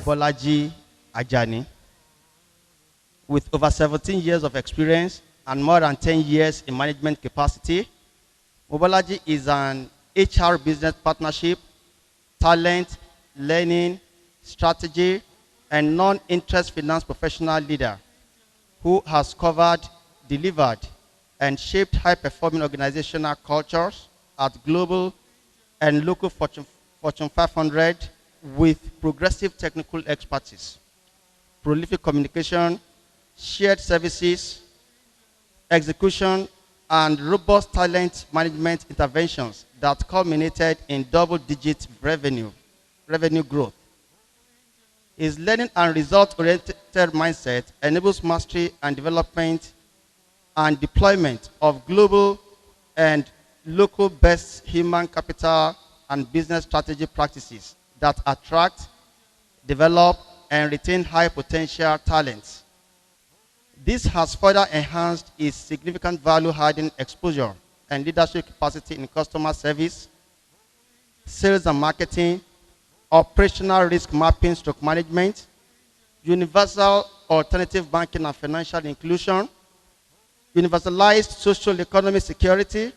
Mobolaji Ajani, with over 17 years of experience and more than 10 years in management capacity. Mobolaji is an HR business partnership, talent, learning, strategy, and non-interest finance professional leader who has covered, delivered, and shaped high-performing organizational cultures at global and local Fortune 500 with progressive technical expertise, prolific communication, shared services, execution, and robust talent management interventions that culminated in double-digit revenue growth. His learning and result-oriented mindset enables mastery and development and deployment of global and local best human capital and business strategy practices that attract, develop, and retain high potential talents. This has further enhanced his significant value-adding exposure and leadership capacity in customer service, sales and marketing, operational risk mapping stroke management, universal alternative banking and financial inclusion, universalized social economy security,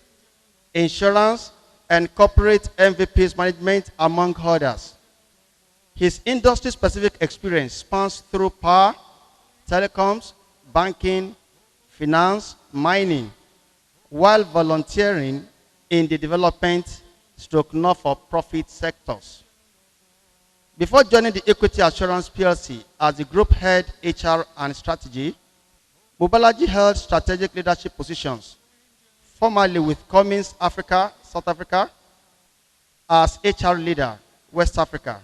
insurance, and corporate MVPs management, among others. His industry-specific experience spans through power, telecoms, banking, finance, mining, while volunteering in the development stroke not-for-profit sectors. Before joining the Equity Assurance PLC as the group head HR and strategy, Mobolaji held strategic leadership positions, formerly with Cummins Africa, South Africa, as HR leader, West Africa,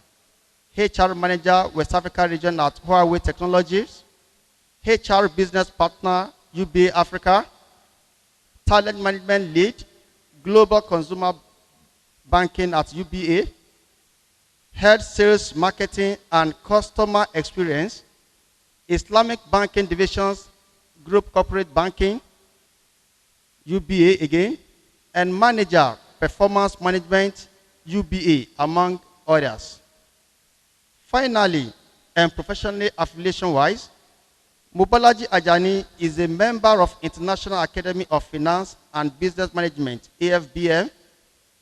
HR manager, West Africa region at Huawei Technologies, HR business partner, UBA Africa, talent management lead, global consumer banking at UBA, head sales, marketing, and customer experience, Islamic banking divisions, group corporate banking, UBA again, and manager, performance management, UBA, among others. Finally, and professionally affiliation-wise, Mobolaji Ajani is a member of International Academy of Finance and Business Management, AFBM,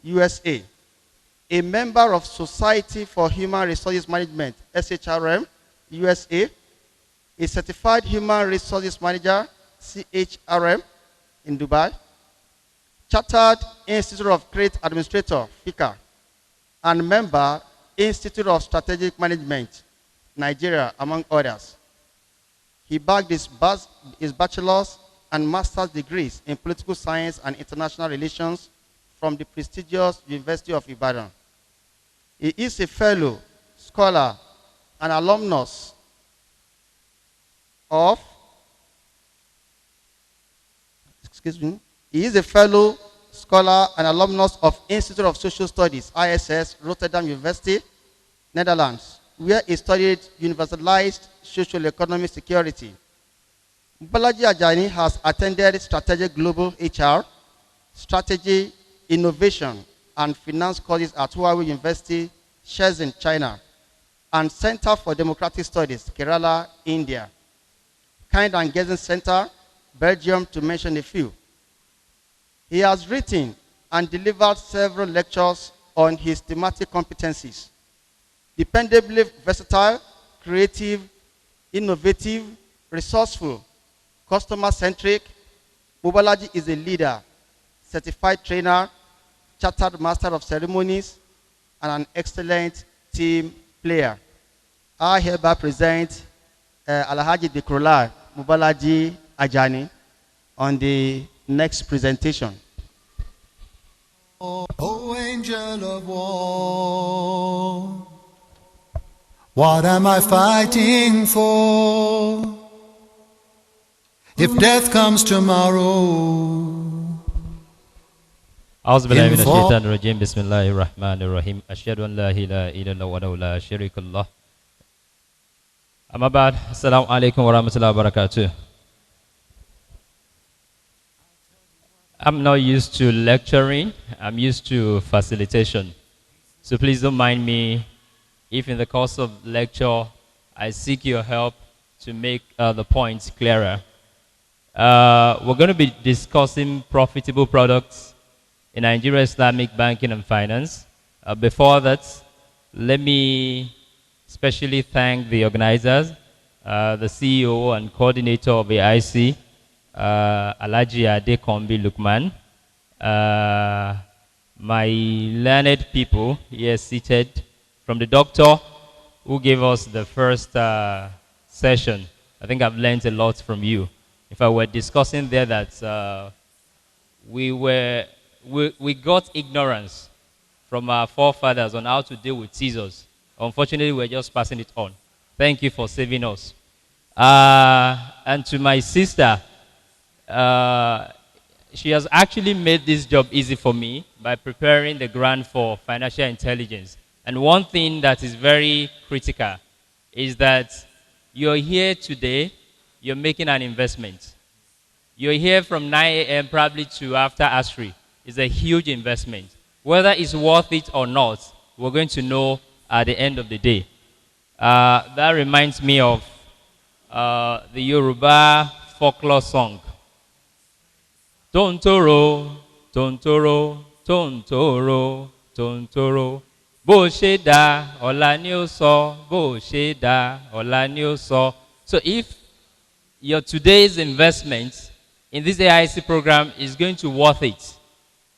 USA, a member of Society for Human Resources Management, SHRM, USA, a certified human resources manager, CHRM, in Dubai, Chartered Institute of Credit Administrator, FICA, and member, Institute of Strategic Management, Nigeria, among others. He bagged his bachelor's and master's degrees in political science and international relations from the prestigious University of Ibadan. He is a fellow, scholar, and alumnus of, he is a fellow, scholar, and alumnus of Institute of Social Studies, ISS, Rotterdam University, Netherlands, where he studied universalized social economy security. Mobolaji Ajani has attended strategic global HR, strategy, innovation, and finance courses at Huawei University, Shenzhen, China, and Center for Democratic Studies, Kerala, India, Kind and Gazing Center, Belgium, to mention a few. He has written and delivered several lectures on his thematic competencies. Dependably versatile, creative, innovative, resourceful, customer-centric, Mobolaji is a leader, certified trainer, chartered master of ceremonies, and an excellent team player. I hereby present Alhaji Dhikrullah Mobolaji Ajani on the next presentation. Oh, angel of war, what am I fighting for? If death comes tomorrow, أعوذ بالله من الشيطان الرجيم بسم الله الرحمن الرحيم أشهد أن لا إله إلا الله وحده لا شريك له أما بعد السلام عليكم ورحمة الله وبركاته. I'm not used to lecturing, I'm used to facilitation. So please don't mind me if in the course of lecture I seek your help to make the points clearer. We're going to be discussing profitable products in Nigeria Islamic banking and finance. Before that, let me specially thank the organizers, the CEO and coordinator of AIC, Alaji Adekombi Lukman, my learned people here seated, from the doctor who gave us the first session. I think I've learned a lot from you. In fact, we're discussing there that we got ignorance from our forefathers on how to deal with scissors. Unfortunately, we're just passing it on. Thank you for saving us. And to my sister, she has actually made this job easy for me by preparing the grant for financial intelligence. And one thing that is very critical is that you're here today, you're making an investment. You're here from 9 a.m. probably to after Asri. It's a huge investment. Whether it's worth it or not, we're going to know at the end of the day. That reminds me of the Yoruba folklore song. Tontoro, tontoro, tontoro, tontoro. Bo ṣe dá, ọ̀la ni ó sọ. Bo ṣe dá, ọ̀la ni ó sọ. So if your today's investment in this AIC program is going to worth it,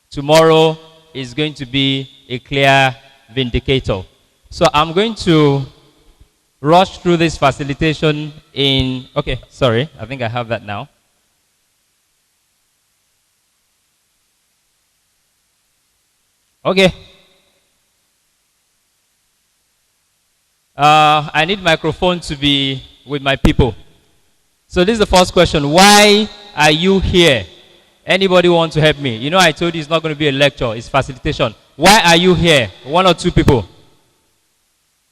tomorrow is going to be a clear vindicator. So I'm going to rush through this facilitation in, okay, sorry, I think I have that now. Okay. I need microphone to be with my people. So this is the first question. Why are you here? Anybody want to help me? You know, I told you it's not going to be a lecture, it's facilitation. Why are you here? One or two people.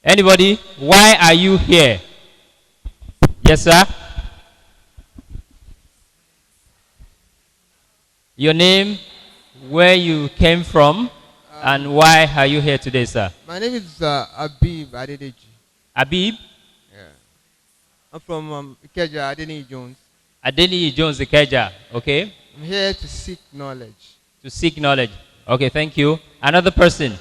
Anybody? Why are you here? Yes, sir? Your name, where you came from, and why are you here today, sir? My name is Abib Adedeji. Abib? Yeah. I'm from Ikeja, Adeni Jones. Adeni Jones, Ikeja. Okay. I'm here to seek knowledge. To seek knowledge. Okay, thank you. Another person.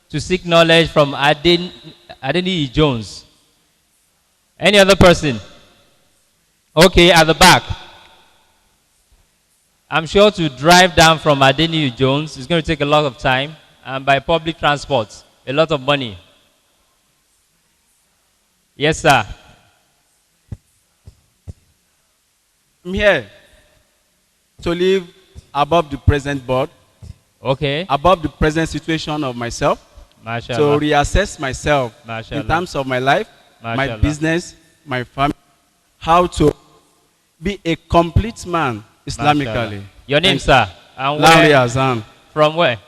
To seek knowledge from Adeni Jones. Any other person? Okay, at the back. I'm sure to drive down from Adeni Jones is going to take a lot of time, and by public transport, a lot of money. Yes, sir. I'm here to live above the present board, Okay. above the present situation of myself, Mashallah. to reassess myself Mashallah. in terms of my life, my Mashallah. business, my family, how to be a complete man Islamically. Mashallah. Your name, Thank sir? And Larry where? Azam. From where?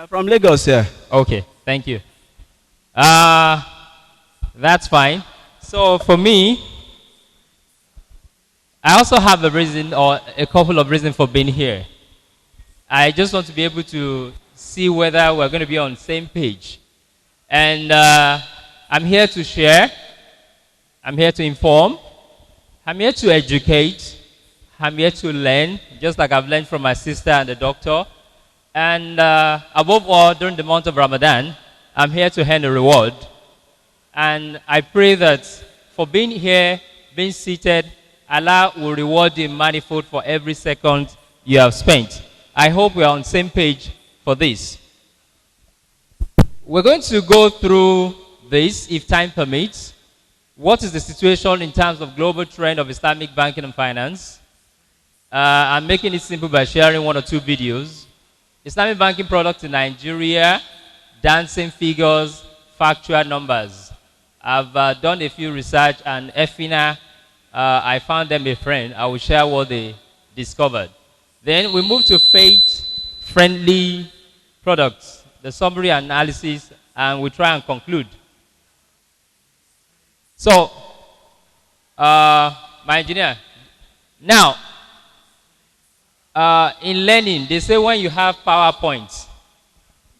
From Lagos, here. Okay, thank you. That's fine. So for me, I also have a reason or a couple of reasons for being here. I just want to be able to see whether we're going to be on the same page. And I'm here to share. I'm here to inform. I'm here to educate. I'm here to learn, just like I've learned from my sister and the doctor. And above all, during the month of Ramadan, I'm here to earn a reward. And I pray that for being here, being seated, Allah will reward you manifold for every second you have spent. I hope we are on the same page for this. We're going to go through this, if time permits. What is the situation in terms of global trend of Islamic banking and finance? I'm making it simple by sharing one or two videos. Islamic banking products in Nigeria, dancing figures, factual numbers. I've done a few research, and EFINA I found them a friend. I will share what they discovered. Then we move to faith-friendly products, the summary analysis, and we try and conclude. So, my engineer, now, in learning, they say when you have PowerPoints,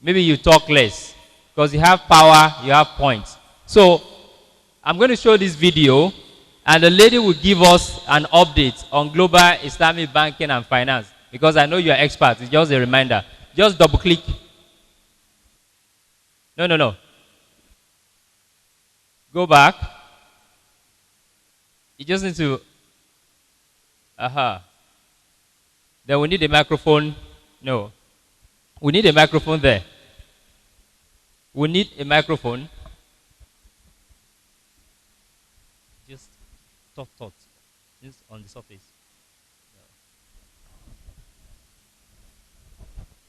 maybe you talk less. Because you have power, you have points. So, I'm going to show this video, and the lady will give us an update on global Islamic banking and finance. Because I know you are experts. It's just a reminder. Just double click. No. Go back. You just need to. Then we need a microphone. No. We need a microphone there. We need a microphone. Just talk. Just on the surface.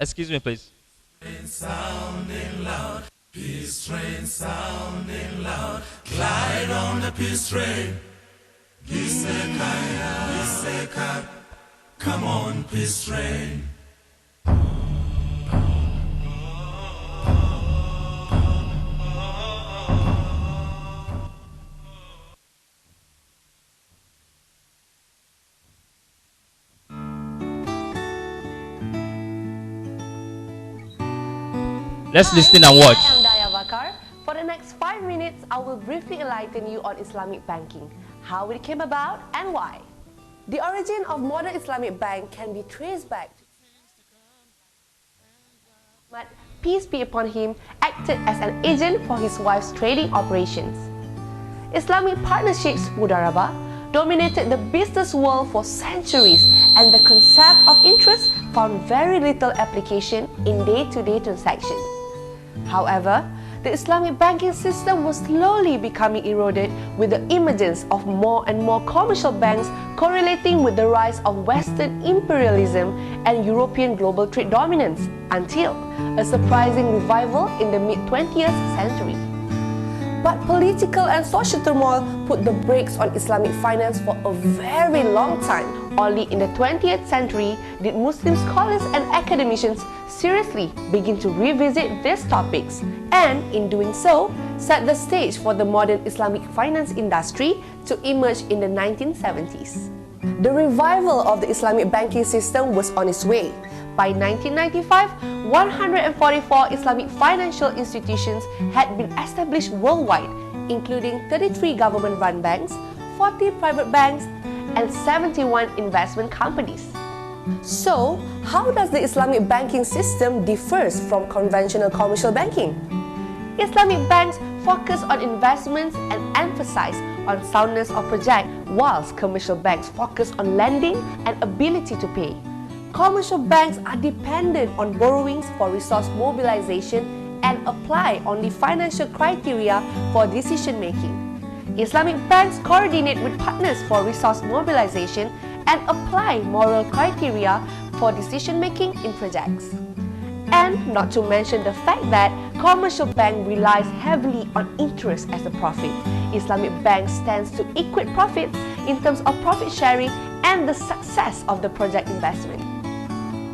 Excuse me, please. Sounding loud, peace train sounding loud, glide on the peace train. Giseka, come on, peace train. Let's listen and watch. I am Daya Bakar. For the next 5 minutes, I will briefly enlighten you on Islamic banking, how it came about and why. The origin of modern Islamic bank can be traced back to Muhammad, peace be upon him, acted as an agent for his wife's trading operations. Islamic partnerships, Mudarabah, dominated the business world for centuries, and the concept of interest found very little application in day-to-day transactions. However, the Islamic banking system was slowly becoming eroded with the emergence of more and more commercial banks correlating with the rise of Western imperialism and European global trade dominance until a surprising revival in the mid-20th century. But political and social turmoil put the brakes on Islamic finance for a very long time. Only in the 20th century did Muslim scholars and academicians seriously begin to revisit these topics, and in doing so, set the stage for the modern Islamic finance industry to emerge in the 1970s. The revival of the Islamic banking system was on its way. By 1995, 144 Islamic financial institutions had been established worldwide, including 33 government-run banks, 40 private banks, and 71 investment companies. So, how does the Islamic banking system differs from conventional commercial banking? Islamic banks focus on investments and emphasize on soundness of project, whilst commercial banks focus on lending and ability to pay. Commercial banks are dependent on borrowings for resource mobilization and apply only financial criteria for decision making. Islamic banks coordinate with partners for resource mobilization and apply moral criteria for decision making in projects. And not to mention the fact that commercial bank relies heavily on interest as a profit. Islamic bank stands to equate profits in terms of profit sharing and the success of the project investment.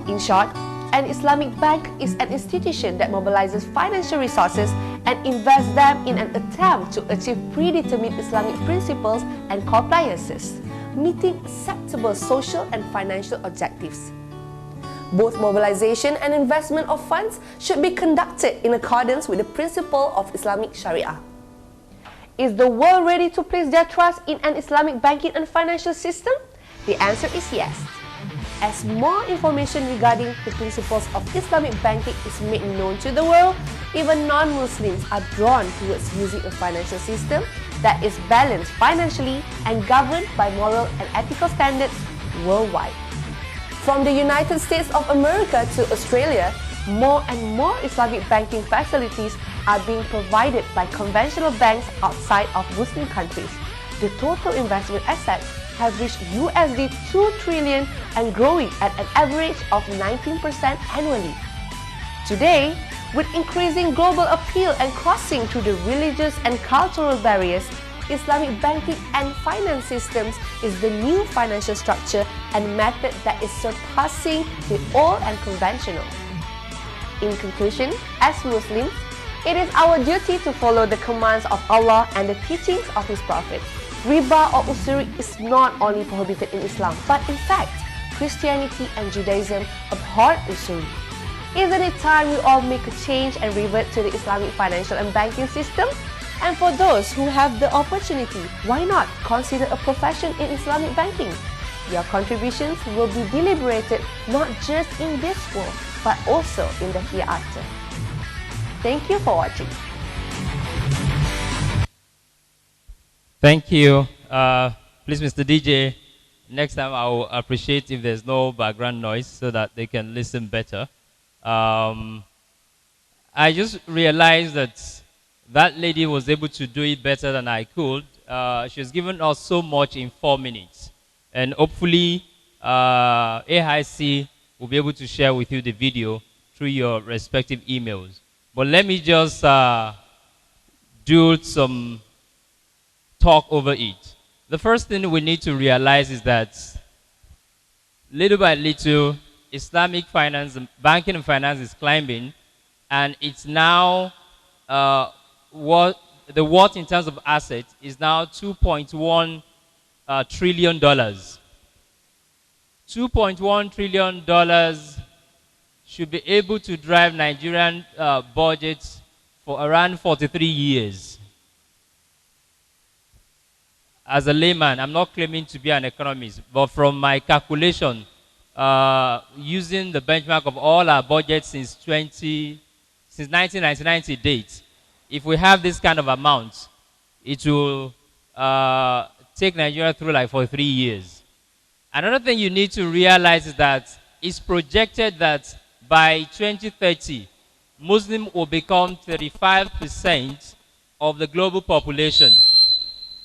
In short, an Islamic bank is an institution that mobilizes financial resources and invests them in an attempt to achieve predetermined Islamic principles and compliances, meeting acceptable social and financial objectives. Both mobilization and investment of funds should be conducted in accordance with the principle of Islamic Sharia. Is the world ready to place their trust in an Islamic banking and financial system? The answer is yes. As more information regarding the principles of Islamic banking is made known to the world, even non-Muslims are drawn towards using a financial system that is balanced financially and governed by moral and ethical standards worldwide. From the United States of America to Australia, more and more Islamic banking facilities are being provided by conventional banks outside of Muslim countries. The total investment assets have reached USD 2 trillion and growing at an average of 19% annually. Today, with increasing global appeal and crossing through the religious and cultural barriers, Islamic banking and finance systems is the new financial structure and method that is surpassing the old and conventional. In conclusion, as Muslims, it is our duty to follow the commands of Allah and the teachings of His Prophet. Riba or usuri is not only prohibited in Islam, but in fact, Christianity and Judaism abhor usuri. Isn't it time we all make a change and revert to the Islamic financial and banking system? And for those who have the opportunity, why not consider a profession in Islamic banking? Your contributions will be deliberated not just in this world, but also in the hereafter. Thank you for watching. Thank you. Please, Mr. DJ, next time I will appreciate if there's no background noise so that they can listen better. I just realized that lady was able to do it better than I could. She has given us so much in 4 minutes. And hopefully, AIC will be able to share with you the video through your respective emails. But let me just do some talk over it. The first thing we need to realize is that little by little, Islamic finance, banking and finance is climbing, and it's now the worth in terms of assets is now $2.1 trillion. $2.1 trillion should be able to drive Nigerian budgets for around 43 years. As a layman, I'm not claiming to be an economist, but from my calculation, using the benchmark of all our budgets since 1999 to date, if we have this kind of amount, it will take Nigeria through like for 3 years. Another thing you need to realize is that it's projected that by 2030, Muslims will become 35% of the global population.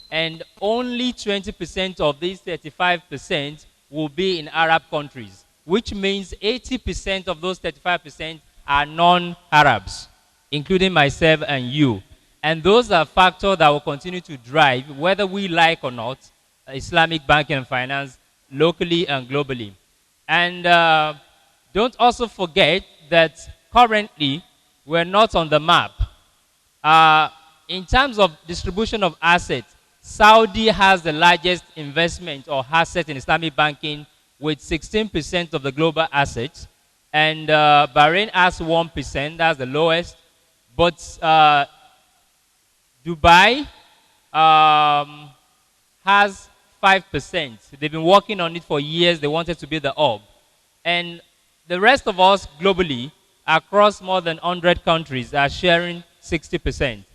And only 20% of these 35% will be in Arab countries, which means 80% of those 35% are non-Arabs, including myself and you. And those are factors that will continue to drive, whether we like or not, Islamic banking and finance locally and globally. And don't also forget that currently we're not on the map. In terms of distribution of assets, Saudi has the largest investment or asset in Islamic banking with 16% of the global assets. And Bahrain has 1%, that's the lowest. But Dubai has 5%. They've been working on it for years. They wanted to be the hub. And the rest of us globally, across more than 100 countries, are sharing 60%.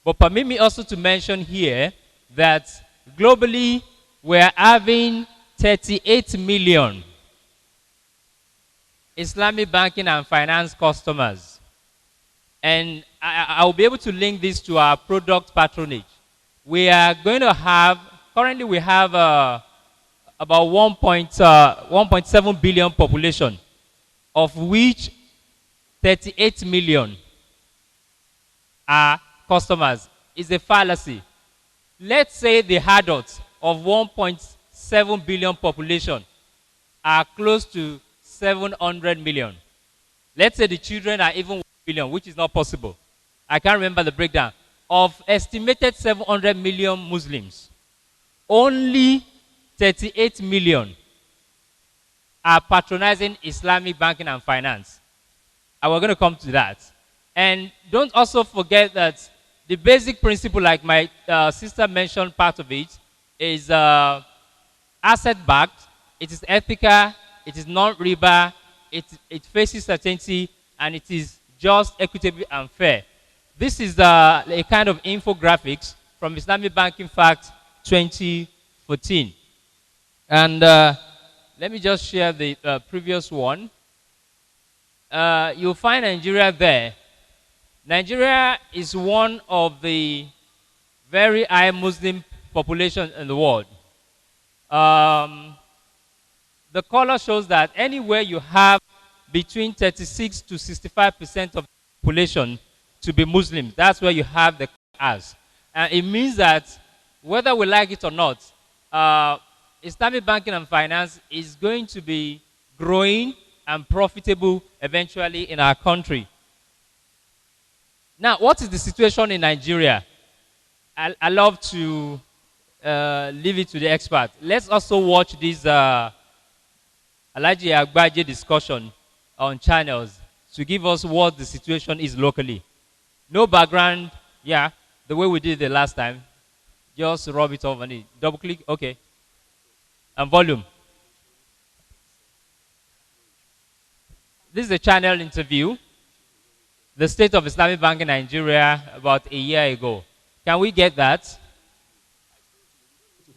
But permit me also to mention here that globally, we're having 38 million Islamic banking and finance customers. And I will be able to link this to our product patronage. We are going to have, currently we have about 1.7 billion population, of which 38 million are customers. It's a fallacy. Let's say the adults of 1.7 billion population are close to 700 million. Let's say the children are even 1 billion, which is not possible. I can't remember the breakdown. Of estimated 700 million Muslims, only 38 million are patronizing Islamic banking and finance. And we're going to come to that. And don't also forget that the basic principle, like my sister mentioned, part of it is asset-backed. It is ethical. It is non-riba. It faces certainty, and it is just, equitable, and fair. This is a kind of infographics from Islamic Banking Fact 2014. And let me just share the previous one. You'll find Nigeria there. Nigeria is one of the very high Muslim population in the world. The color shows that anywhere you have between 36 to 65% of the population to be Muslim, that's where you have the as. And it means that whether we like it or not, Islamic banking and finance is going to be growing and profitable eventually in our country. Now, what is the situation in Nigeria? I love to leave it to the expert. Let's also watch this Alaji Agbaje discussion on channels to give us what the situation is locally. No background, yeah, the way we did it the last time. Just rub it off on it. Double click, okay. And volume. This is a channel interview. The state of Islamic bank in Nigeria about a year ago. Can we get that?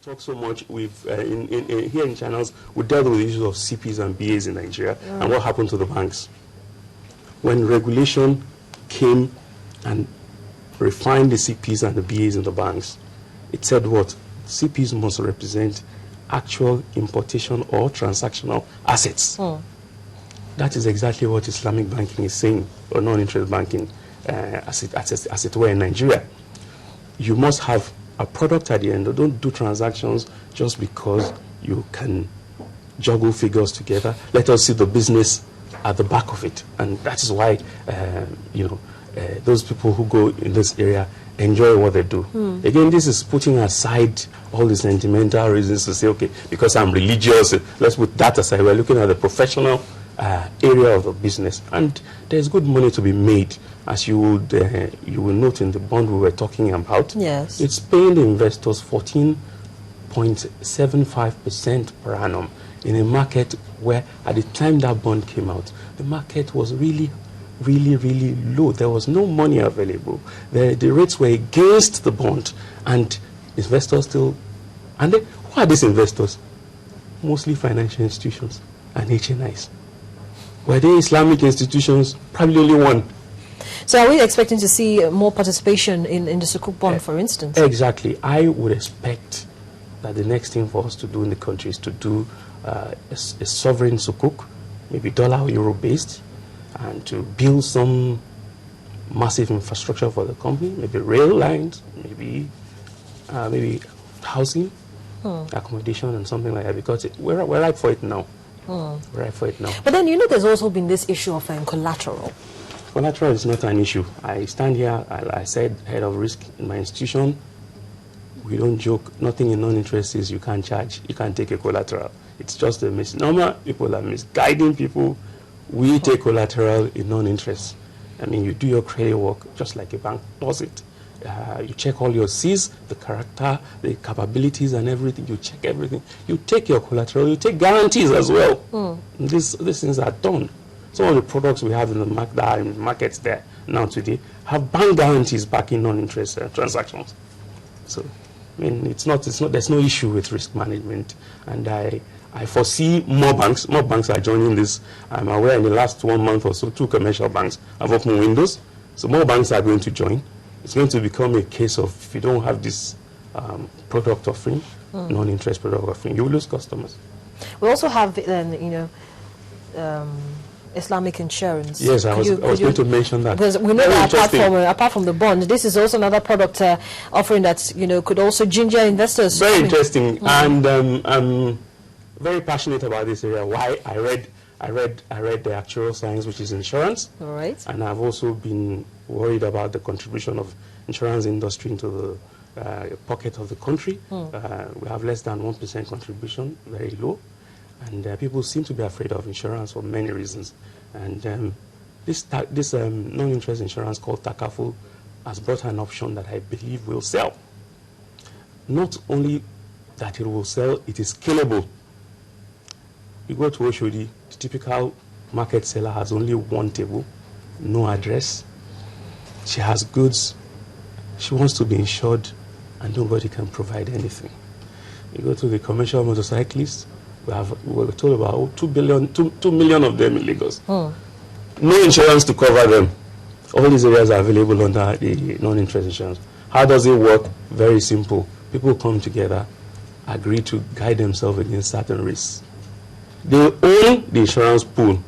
Talk so much with here in channels, we dealt with the issues of CPs and BAs in Nigeria and what happened to the banks. When regulation came and refined the CPs and the BAs in the banks, it said what? CPs must represent actual importation or transactional assets. That is exactly what Islamic banking is saying, or non-interest banking, as it were in Nigeria. You must have a product at the end. Don't do transactions just because you can juggle figures together. Let us see the business at the back of it, and that is why those people who go in this area enjoy what they do. Again, this is putting aside all the sentimental reasons to say, okay, because I'm religious, let's put that aside. We're looking at the professional area of the business, and there's good money to be made, as you will note in the bond we were talking about. Yes, it's paying the investors 14.75% per annum in a market where, at the time that bond came out, the market was really low. There was no money available. The rates were against the bond, and investors still. And then, who are these investors? Mostly financial institutions and HNIs. Were they Islamic institutions? Probably only one. So are we expecting to see more participation in the Sukuk bond, for instance? Exactly. I would expect that the next thing for us to do in the country is to do a sovereign Sukuk, maybe dollar or euro based, and to build some massive infrastructure for the company, maybe rail lines, maybe housing, accommodation, and something like that, because we're ripe for it now. We're ripe for it now. But then, there's also been this issue of collateral. Collateral is not an issue. I stand here, I said, head of risk in my institution, we don't joke. Nothing in non-interest is you can't charge, you can't take a collateral. It's just a misnomer. People are misguiding people. We take collateral in non-interest. I mean, you do your credit work just like a bank does it. You check all your C's, the character, the capabilities and everything. You check everything. You take your collateral, you take guarantees as well. These things are done. Some of the products we have in the markets there now today have bank guarantees backing non-interest transactions. So, I mean, there's no issue with risk management. And I foresee more banks are joining this. I'm aware in the last 1 month or so, 2 commercial banks have opened windows. So more banks are going to join. It's going to become a case of, if you don't have this product offering, non-interest product offering, you will lose customers. We also have, Islamic insurance. Yes, I was going to mention that. Because we know that apart from the bond, this is also another product offering that could also ginger investors. Very interesting, and I'm very passionate about this area. Why? I read the actuarial science, which is insurance. All right. And I've also been worried about the contribution of insurance industry into the pocket of the country. We have less than 1% contribution, very low. And people seem to be afraid of insurance for many reasons. And this non-interest insurance called Takaful has brought an option that I believe will sell. Not only that it will sell, it is scalable. You go to Oshodi, the typical market seller has only one table, no address. She has goods. She wants to be insured, and nobody can provide anything. You go to the commercial motorcyclists. We're told about 2 million of them in Lagos. No insurance to cover them. All these areas are available under the non-interest insurance. How does it work? Very simple. People come together, agree to guide themselves against certain risks. They own the insurance pool.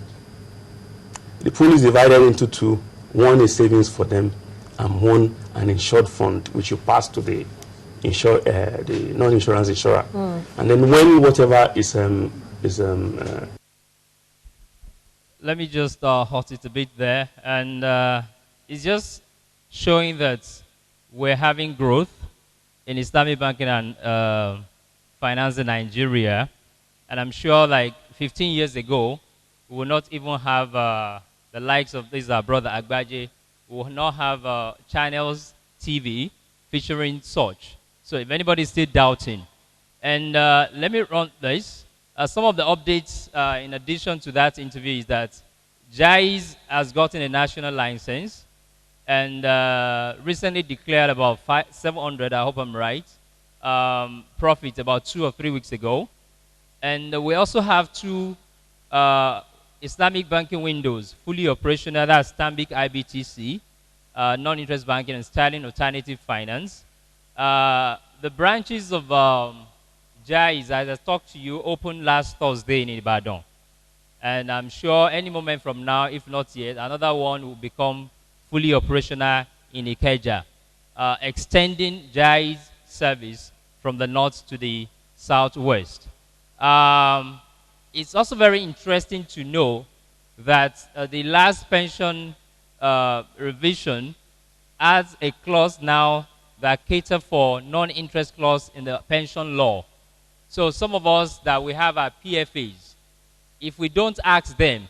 The pool is divided into 2. One is savings for them, and one an insured fund, which you pass to the the non-insurance insurer. And then when whatever is let me just halt it a bit there. And it's just showing that we're having growth in Islamic banking and finance in Nigeria. And I'm sure like 15 years ago, we will not even have the likes of this brother Agbaje. We will not have channels TV featuring such. So if anybody is still doubting, and let me run this. Some of the updates in addition to that interview is that JAIZ has gotten a national license and recently declared about 700, I hope I'm right, profit about 2 or 3 weeks ago. And we also have 2 Islamic banking windows fully operational. That's Stanbic IBTC, non-interest banking, and Sterling Alternative Finance. The branches of JAIZ, as I talked to you, opened last Thursday in Ibadan. And I'm sure any moment from now, if not yet, another one will become fully operational in Ikeja, extending JAIZ service from the north to the southwest. It's also very interesting to know that the last pension revision adds a clause now that cater for non-interest clause in the pension law. So some of us that we have our PFAs, if we don't ask them,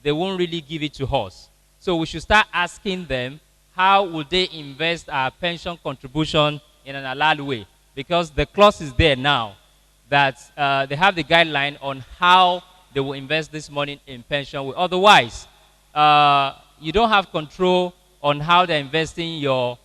they won't really give it to us. So we should start asking them how would they invest our pension contribution in an halal way, because the clause is there now that they have the guideline on how they will invest this money in pension. Otherwise, you don't have control on how they're investing your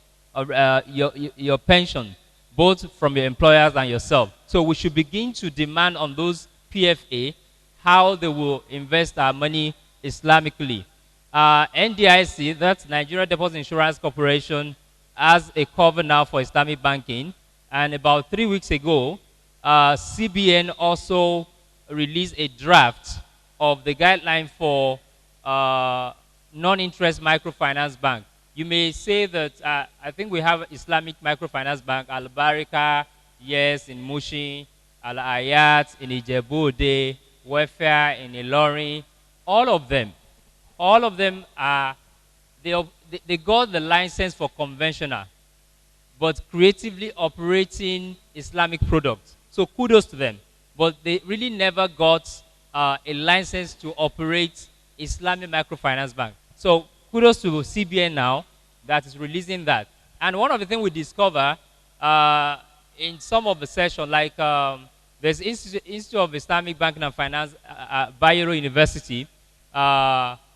pension, both from your employers and yourself. So we should begin to demand on those PFA how they will invest our money Islamically. NDIC, that's Nigeria Deposit Insurance Corporation, has a cover now for Islamic banking. And about 3 weeks ago, CBN also released a draft of the guideline for non-interest microfinance bank. You may say that I think we have Islamic microfinance bank, Al-Barika, yes, in Mushin, Al-Ayat, in Ijebu-Ode, Welfare, in Ilorin. All of them are, they got the license for conventional, but creatively operating Islamic products. So kudos to them. But they really never got a license to operate Islamic microfinance bank. So kudos to CBN now that is releasing that. And one of the things we discover in some of the sessions, like there's Institute of Islamic Banking and Finance, Bayero University,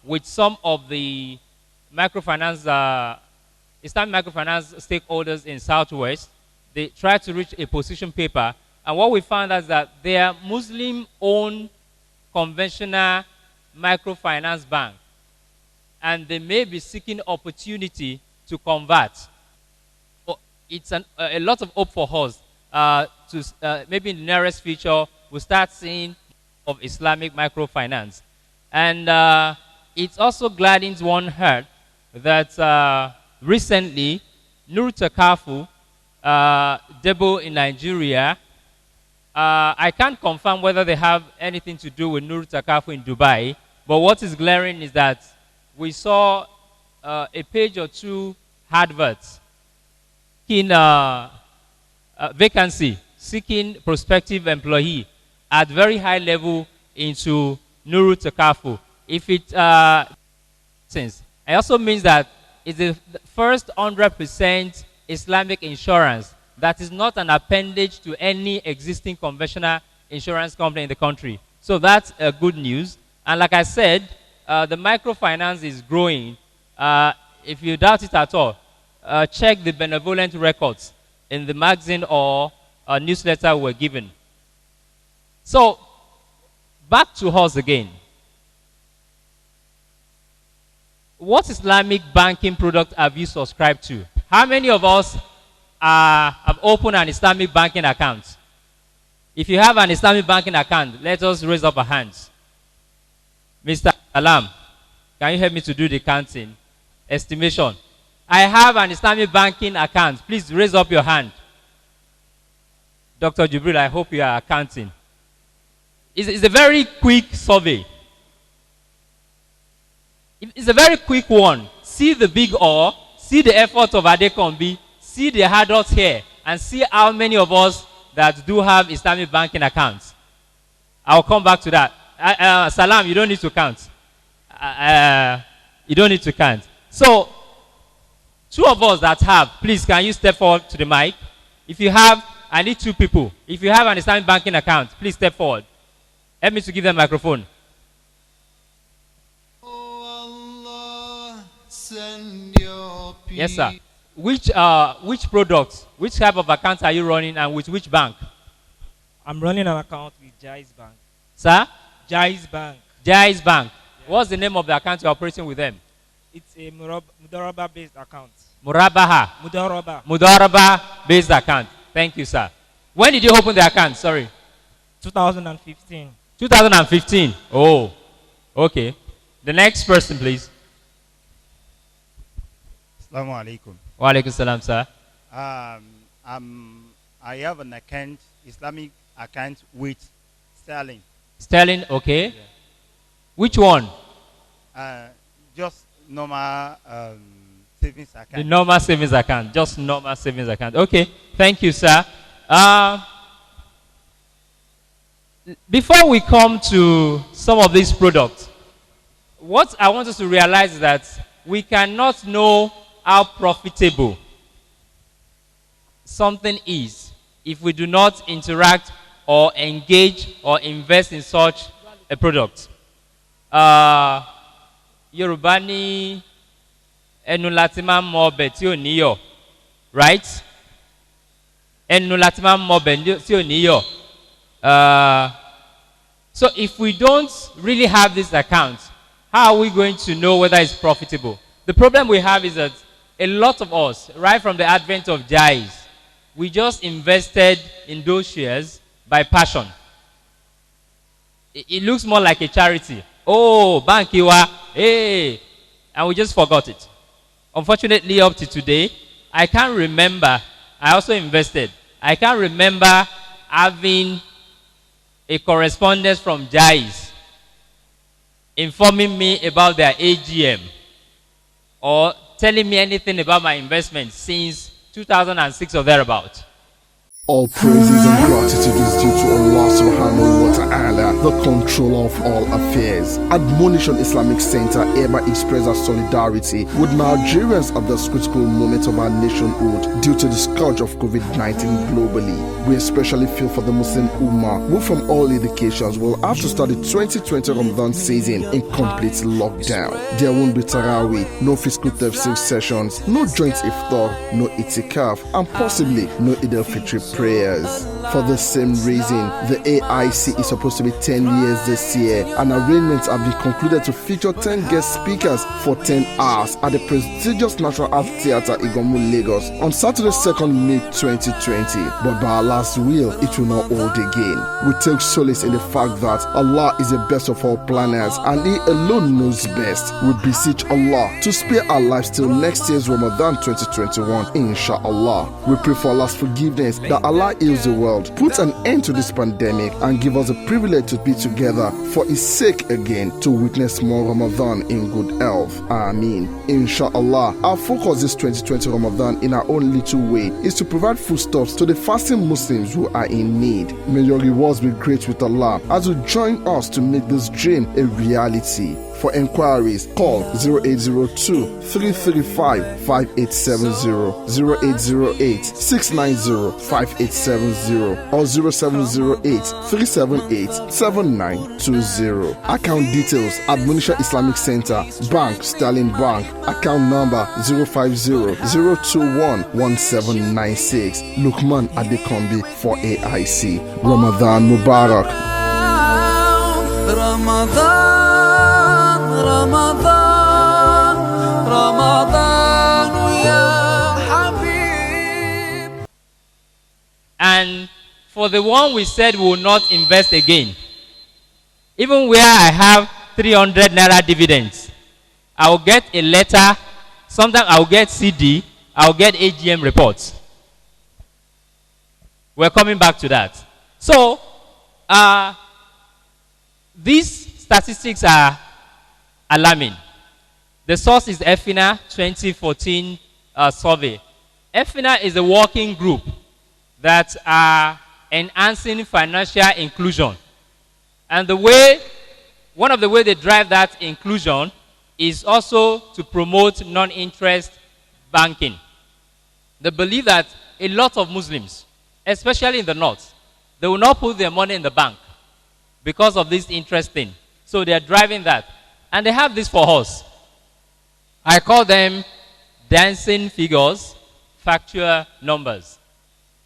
with some of the microfinance, Islamic microfinance stakeholders in Southwest. They tried to reach a position paper. And what we found is that they are Muslim-owned conventional microfinance bank. And they may be seeking opportunity to convert. It's a lot of hope for us to maybe in the nearest future we'll start seeing of Islamic microfinance. And it's also gladdens one heart that recently Nur Takafu, Debo in Nigeria, I can't confirm whether they have anything to do with Nur Takafu in Dubai, but what is glaring is that we saw a page or 2 adverts in vacancy, seeking prospective employee at very high level into Nuru Takafu. If it also means that it's the first 100% Islamic insurance that is not an appendage to any existing conventional insurance company in the country. So that's good news. And like I said, the microfinance is growing. If you doubt it at all, check the benevolent records in the magazine or newsletter we're given. So, back to us again. What Islamic banking product have you subscribed to? How many of us have opened an Islamic banking account? If you have an Islamic banking account, let us raise up our hands. Mr. Alam, can you help me to do the counting? Estimation. I have an Islamic banking account. Please raise up your hand. Dr. Jibril, I hope you are accounting. It's a very quick survey. It's a very quick one. See the big or, see the effort of Adekombi, see the adults here, and see how many of us that do have Islamic banking accounts. I'll come back to that. Salam, you don't need to count. You don't need to count. So, two of us that have, please, can you step forward to the mic? If you have, I need two people. If you have an Islamic banking account, please step forward. Help me to give them a microphone. Yes, sir. Which products, which type of account are you running and with which bank? I'm running an account with Jais Bank. Sir? Jais Bank. Jais Bank. Yeah. What's the name of the account you're operating with them? It's a Mudaraba-based account. Murabaha? Mudaraba-based account. Thank you, sir. When did you open the account? Sorry. 2015. 2015. Oh, okay. The next person, please. Assalamu alaikum. Wa alaikum salam, sir. I have an account, Islamic account with Sterling. Sterling, okay. Yeah. Which one? Just normal savings account. The normal savings account. Just normal savings account. Okay. Thank you, sir. Before we come to some of these products, what I want us to realize is that we cannot know how profitable something is if we do not interact or engage or invest in such a product. Yorùbá ní ẹnu láti máa ń mọ ọbẹ̀ tí ò níyọ̀, right? Ẹnu láti máa ń mọ ọbẹ̀ tí ò níyọ̀. So if we don't really have this account, how are we going to know whether it's profitable? The problem we have is that a lot of us, right from the advent of Jais, we just invested in those shares by passion. It looks more like a charity. Oh, Bankiwa, hey, and we just forgot it. Unfortunately, up to today, I can't remember. I also invested. I can't remember having a correspondence from Jais informing me about their AGM or telling me anything about my investment since 2006 or thereabout. All praises and gratitude is due to Allah subhanahu wa ta'ala, the controller of all affairs. Admonition Islamic Center hereby expresses solidarity with Nigerians at this critical moment of our nationhood due to the scourge of COVID-19 globally. We especially feel for the Muslim Ummah, who from all indications will have to start the 2020 Ramadan season in complete lockdown. There won't be Taraweeh, no physical tafsir sessions, no joint iftar, no itikaf, and possibly no Eid al-Fitr prayers. For the same reason, the AIC is supposed to be 10 years this year, and arrangements have been concluded to feature 10 guest speakers for 10 hours at the prestigious National Art Theatre Igomu, Lagos on Saturday 2nd May 2020. But by Allah's will, it will not hold again. We take solace in the fact that Allah is the best of all planners and He alone knows best. We beseech Allah to spare our lives till next year's Ramadan 2021, inshallah. We pray for Allah's forgiveness, that Allah heals the world, put an end to this pandemic, and give us the privilege to be together for His sake again to witness more Ramadan in good health. Ameen. Inshallah, our focus this 2020 Ramadan in our own little way is to provide foodstuffs to the fasting Muslims who are in need. May your rewards be great with Allah as you join us to make this dream a reality. For enquiries, call 0802-335-5870, 0808-690-5870, or 0708-378-7920. Account details: Admonition Islamic Center, Bank, Sterling Bank, account number 050-021-1796. Lukman Adekombi for AIC. Ramadan Mubarak. Ramadan, Ramadan, ya Habib. And for the one we said we will not invest again, even where I have 300 naira dividends, I will get a letter, sometimes I will get CD, I will get AGM reports. We're coming back to that. So, these statistics are alarming. The source is EFINA 2014 survey. EFINA is a working group that are enhancing financial inclusion. And one of the ways they drive that inclusion is also to promote non-interest banking. They believe that a lot of Muslims, especially in the north, they will not put their money in the bank because of this interest thing. So they are driving that. And they have this for us. I call them dancing figures, factual numbers.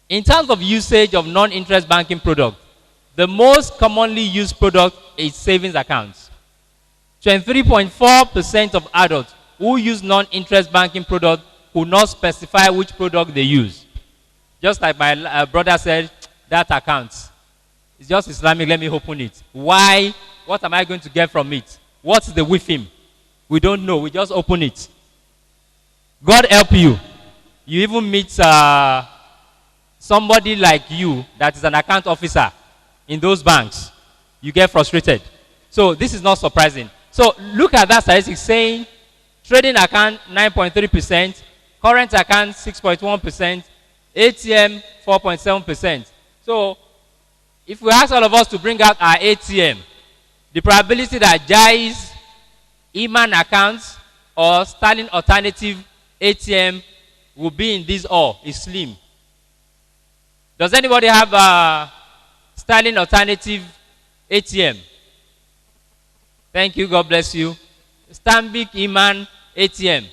In terms of usage of non-interest banking products, the most commonly used product is savings accounts. 23.4% of adults who use non-interest banking products could not specify which product they use. Just like my brother said, that account. It's just Islamic, let me open it. Why? What am I going to get from it? What's the with him? We don't know, we just open it. God help you. You even meet somebody like you that is an account officer in those banks. You get frustrated. So this is not surprising. So look at that statistic saying trading account 9.3%, current account 6.1%, ATM 4.7%. So if we ask all of us to bring out our ATM, the probability that Jai's Iman accounts or Sterling alternative ATM will be in this all is slim. Does anybody have a Sterling alternative ATM? Thank you, God bless you. Stanbic Iman ATM.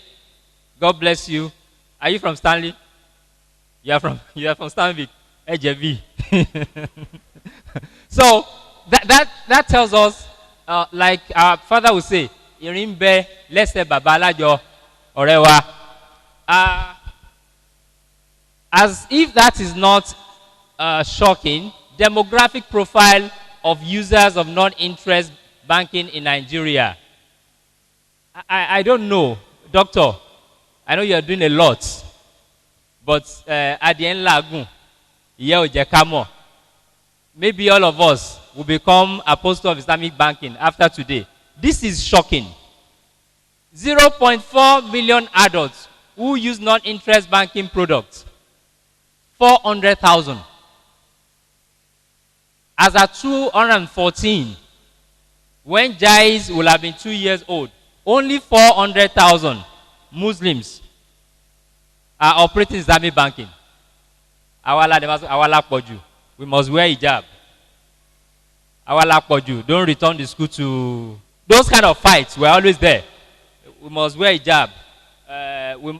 God bless you. Are you from Stanley? You are from Stanbic. AJV. So that tells us, like our father would say, Irimbe, let's say Babalajo Orewa. As if that is not shocking, demographic profile of users of non-interest banking in Nigeria. I don't know, doctor. I know you are doing a lot, but at the end, lagun, maybe all of us will become apostles of Islamic banking after today. This is shocking. 0.4 million adults who use non-interest banking products. 400,000. As at 214, when Jais will have been 2 years old, only 400,000 Muslims are operating Islamic banking. We must wear hijab. Don't return the school to... Those kind of fights were always there. We must wear hijab.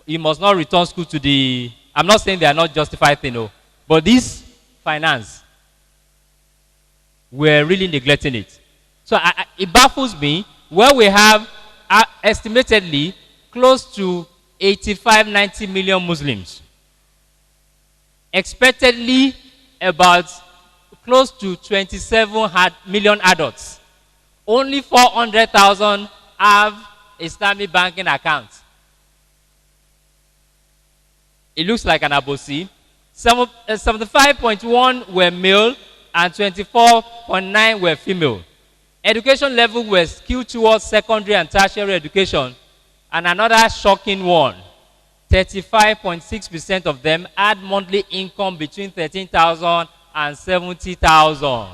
You must not return school to the... I'm not saying they are not justified thing, no. But this finance, we're really neglecting it. So it baffles me where we have estimatedly close to 85-90 million Muslims. Expectedly about close to 27 million adults. Only 400,000 have Islamic banking accounts. It looks like an abosi. 75.1 were male and 24.9 were female. Education level was skewed towards secondary and tertiary education. And another shocking one, 35.6% of them had monthly income between 13,000 and 70,000.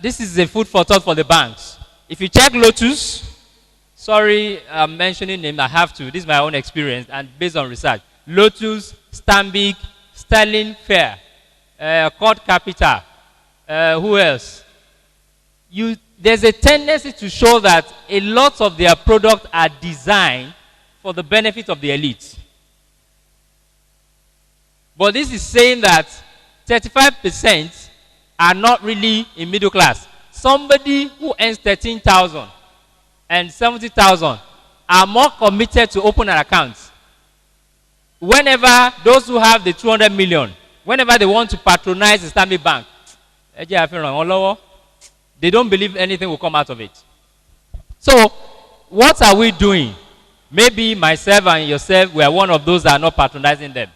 This is a food for thought for the banks. If you check Lotus, sorry, I'm mentioning name, I have to. This is my own experience and based on research. Lotus, Stanbic, Sterling Fair, Court Capital, who else? There's a tendency to show that a lot of their products are designed for the benefit of the elite. But this is saying that 35% are not really in middle class. Somebody who earns 13,000 and 70,000 are more committed to open an account. Whenever those who have the 200 million, whenever they want to patronize Islamic Bank, they don't believe anything will come out of it. So, what are we doing? Maybe myself and yourself, we are one of those that are not patronizing them.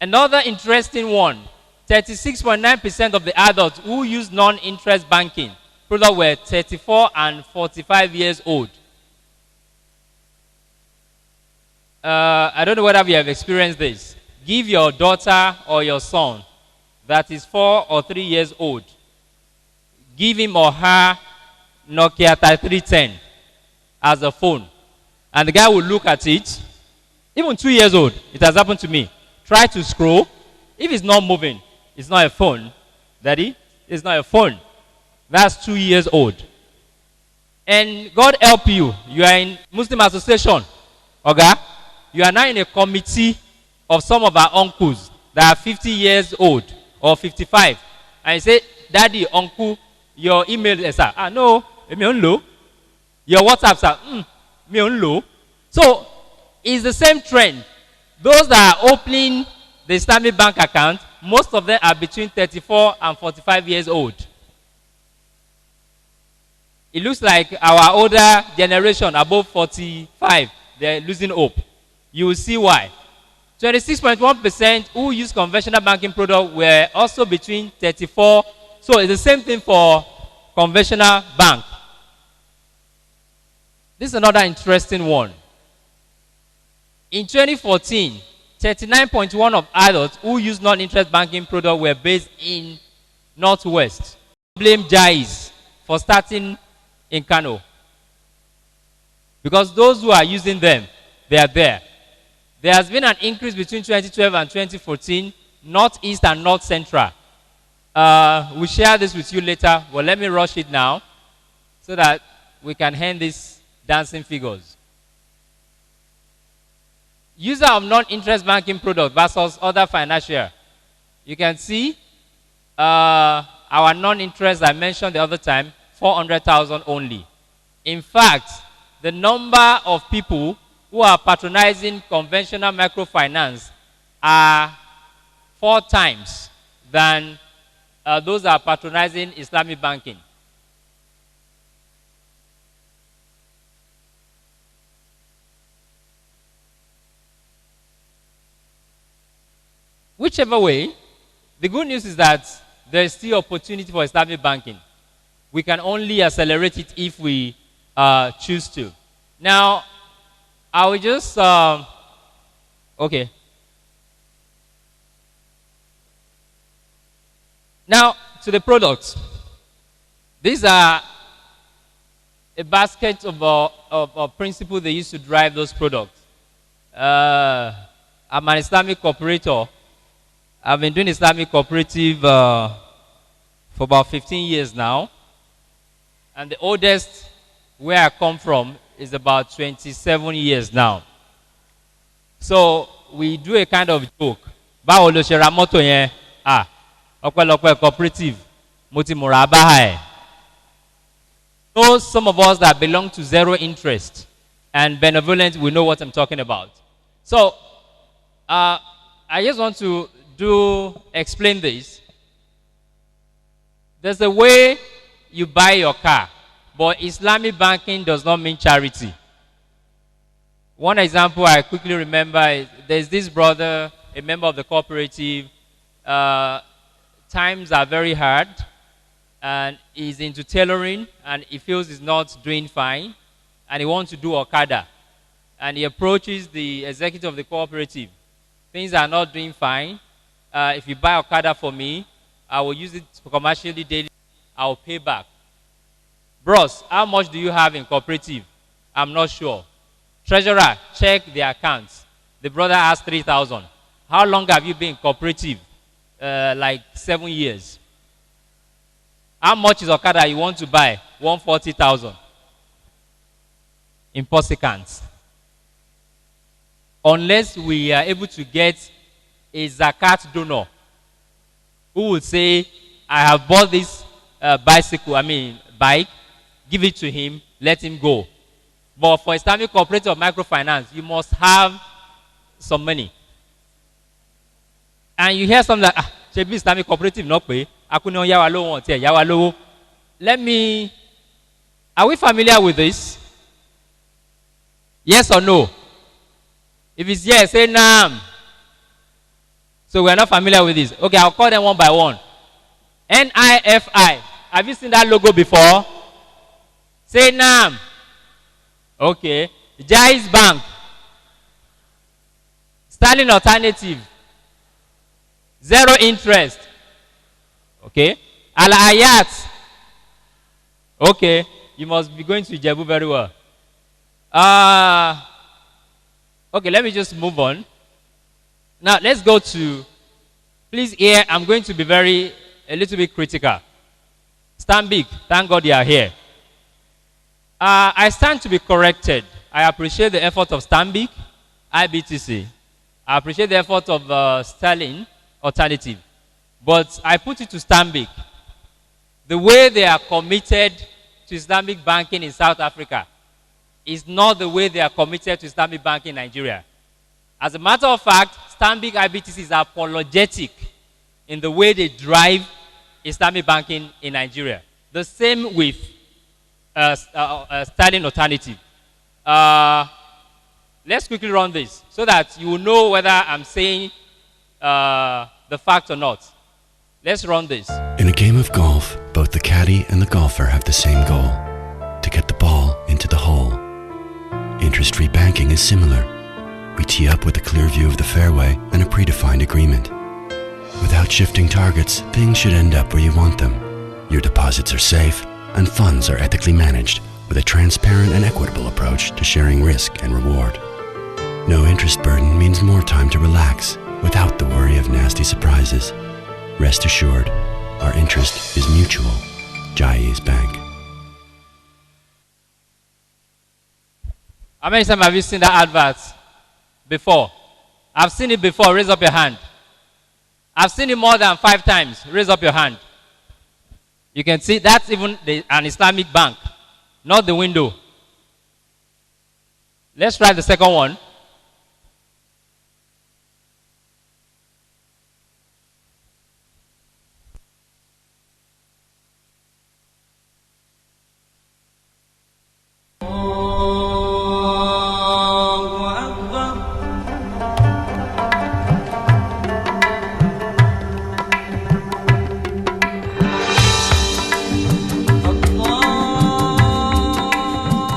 Another interesting one, 36.9% of the adults who use non-interest banking products were 34 and 45 years old. I don't know whether we have experienced this. Give your daughter or your son that is 4 or 3 years old, give him or her Nokia 3310 as a phone. And the guy will look at it, even 2 years old, it has happened to me. Try to scroll. If it's not moving, it's not a phone. Daddy, it's not a phone. That's 2 years old. And God help you. You are in Muslim association. Okay? You are now in a committee of some of our uncles that are 50 years old or 55. And you say, Daddy, uncle, your email is, sir. No, me on low. Your WhatsApp, sir. Me on low. So, it's the same trend. Those that are opening the Islamic bank account, most of them are between 34 and 45 years old. It looks like our older generation, above 45, they're losing hope. You will see why. 26.1% who use conventional banking products were also between 34. So it's the same thing for conventional bank. This is another interesting one. In 2014, 39.1% of adults who use non-interest banking products were based in Northwest. Blame Jais for starting in Kano. Because those who are using them, they are there. There has been an increase between 2012 and 2014, Northeast and North Central. We'll share this with you later, but let me rush it now so that we can hand these dancing figures. User of non-interest banking products versus other financial. You can see our non-interest I mentioned the other time, 400,000 only. In fact, the number of people who are patronizing conventional microfinance are 4 times than those that are patronizing Islamic banking. Whichever way, the good news is that there is still opportunity for Islamic banking. We can only accelerate it if we choose to. Now, I will just, okay. Now, to the products. These are a basket of principles they use to drive those products. I'm an Islamic operator. I've been doing Islamic cooperative for about 15 years now. And the oldest where I come from is about 27 years now. So we do a kind of joke. Báwo lo ṣe ra mọ́tò yẹn? Ọpẹ́lọpẹ́ cooperative. Mo ti múra báyìí. So some of us that belong to zero interest and benevolent, we know what I'm talking about. So I just want to explain this. There's a way you buy your car, but Islamic banking does not mean charity. One example I quickly remember is there's this brother, a member of the cooperative. Times are very hard, and he's into tailoring, and he feels he's not doing fine, and he wants to do Okada. And he approaches the executive of the cooperative. Things are not doing fine. If you buy Okada for me, I will use it commercially daily. I will pay back. Bros, how much do you have in cooperative? I'm not sure. Treasurer, check the accounts. The brother asked 3,000. How long have you been in cooperative? Like 7 years. How much is Okada you want to buy? 140,000. Impossible. Unless we are able to get a zakat donor who will say, I have bought this bike, give it to him, let him go. But for Islamic cooperative of microfinance, you must have some money. And you hear something like, should be Islamic cooperative not pay. Are we familiar with this? Yes or no? If it's yes, say nam. So we're not familiar with this. Okay, I'll call them one by one. NIFI. Have you seen that logo before? Say NAM. Okay. Jais Bank. Sterling Alternative. Zero interest. Okay. Al Ayat. Okay. You must be going to Ijebu very well. Okay, let me just move on. Now, let's go to, please here, I'm going to be a little bit critical. Stand big. Thank God you are here. I stand to be corrected. I appreciate the effort of Stanbic, IBTC. I appreciate the effort of Sterling Alternative. But I put it to Stanbic. The way they are committed to Islamic banking in South Africa is not the way they are committed to Islamic banking in Nigeria. As a matter of fact, Stanbic IBTC is apologetic in the way they drive Islamic banking in Nigeria. The same with Sterling Alternative. Let's quickly run this so that you will know whether I'm saying the fact or not. Let's run this. In a game of golf, both the caddy and the golfer have the same goal: to get the ball into the hole. Interest-free banking is similar. We tee up with a clear view of the fairway and a predefined agreement. Without shifting targets, things should end up where you want them. Your deposits are safe, and funds are ethically managed with a transparent and equitable approach to sharing risk and reward. No interest burden means more time to relax without the worry of nasty surprises. Rest assured, our interest is mutual. Jais Bank. How many times have you seen that advert before? I've seen it before. Raise up your hand. I've seen it more than 5 times. Raise up your hand. You can see that's even an Islamic bank, not the window. Let's try the second one.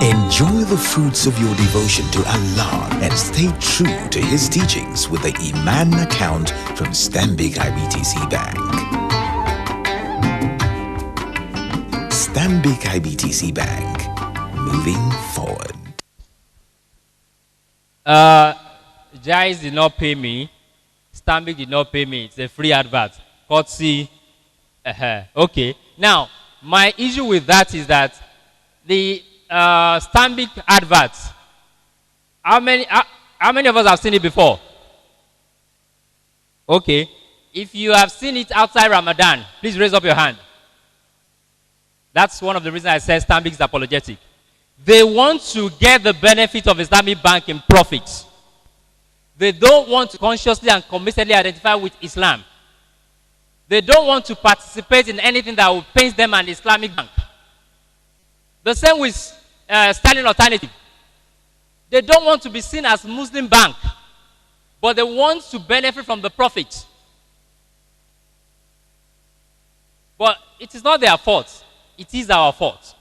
Enjoy the fruits of your devotion to Allah and stay true to His teachings with the Iman account from Stanbic IBTC Bank. Stanbic IBTC Bank, moving forward. Jais did not pay me. Stanbic did not pay me. It's a free advert. Courtesy. Okay. Now, my issue with that is that the Stanbic adverts. How many of us have seen it before? Okay. If you have seen it outside Ramadan, please raise up your hand. That's one of the reasons I said Stanbic is apologetic. They want to get the benefit of Islamic banking profits. They don't want to consciously and committedly identify with Islam. They don't want to participate in anything that will paint them an Islamic bank. The same with Sterling Alternative. They don't want to be seen as Muslim bank, but they want to benefit from the profit. But it is not their fault. It is our fault.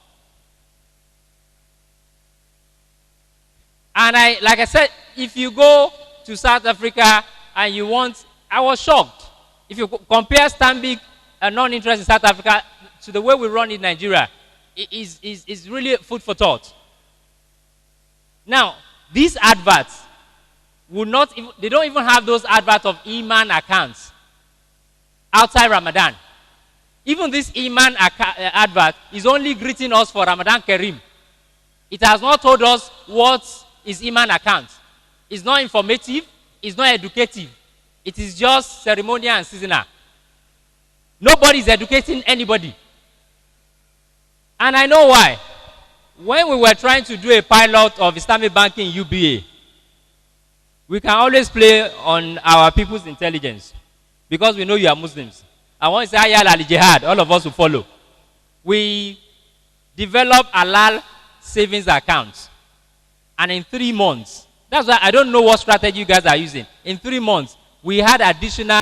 And like I said, if you go to South Africa and you want, I was shocked. If you compare Stanbic and non-interest in South Africa to the way we run in Nigeria, is really food for thought. Now, these adverts will not, they don't even have those adverts of Iman accounts outside Ramadan. Even this Iman advert is only greeting us for Ramadan Kareem. It has not told us what is Iman account. It's not informative, it's not educative. It is just ceremonial and seasonal. Nobody is educating anybody. And I know why. When we were trying to do a pilot of Islamic banking in UBA, we can always play on our people's intelligence because we know you are Muslims. I want to say Hayal al Jihad, all of us will follow. We developed halal savings accounts. And in 3 months, that's why I don't know what strategy you guys are using. In 3 months, we had additional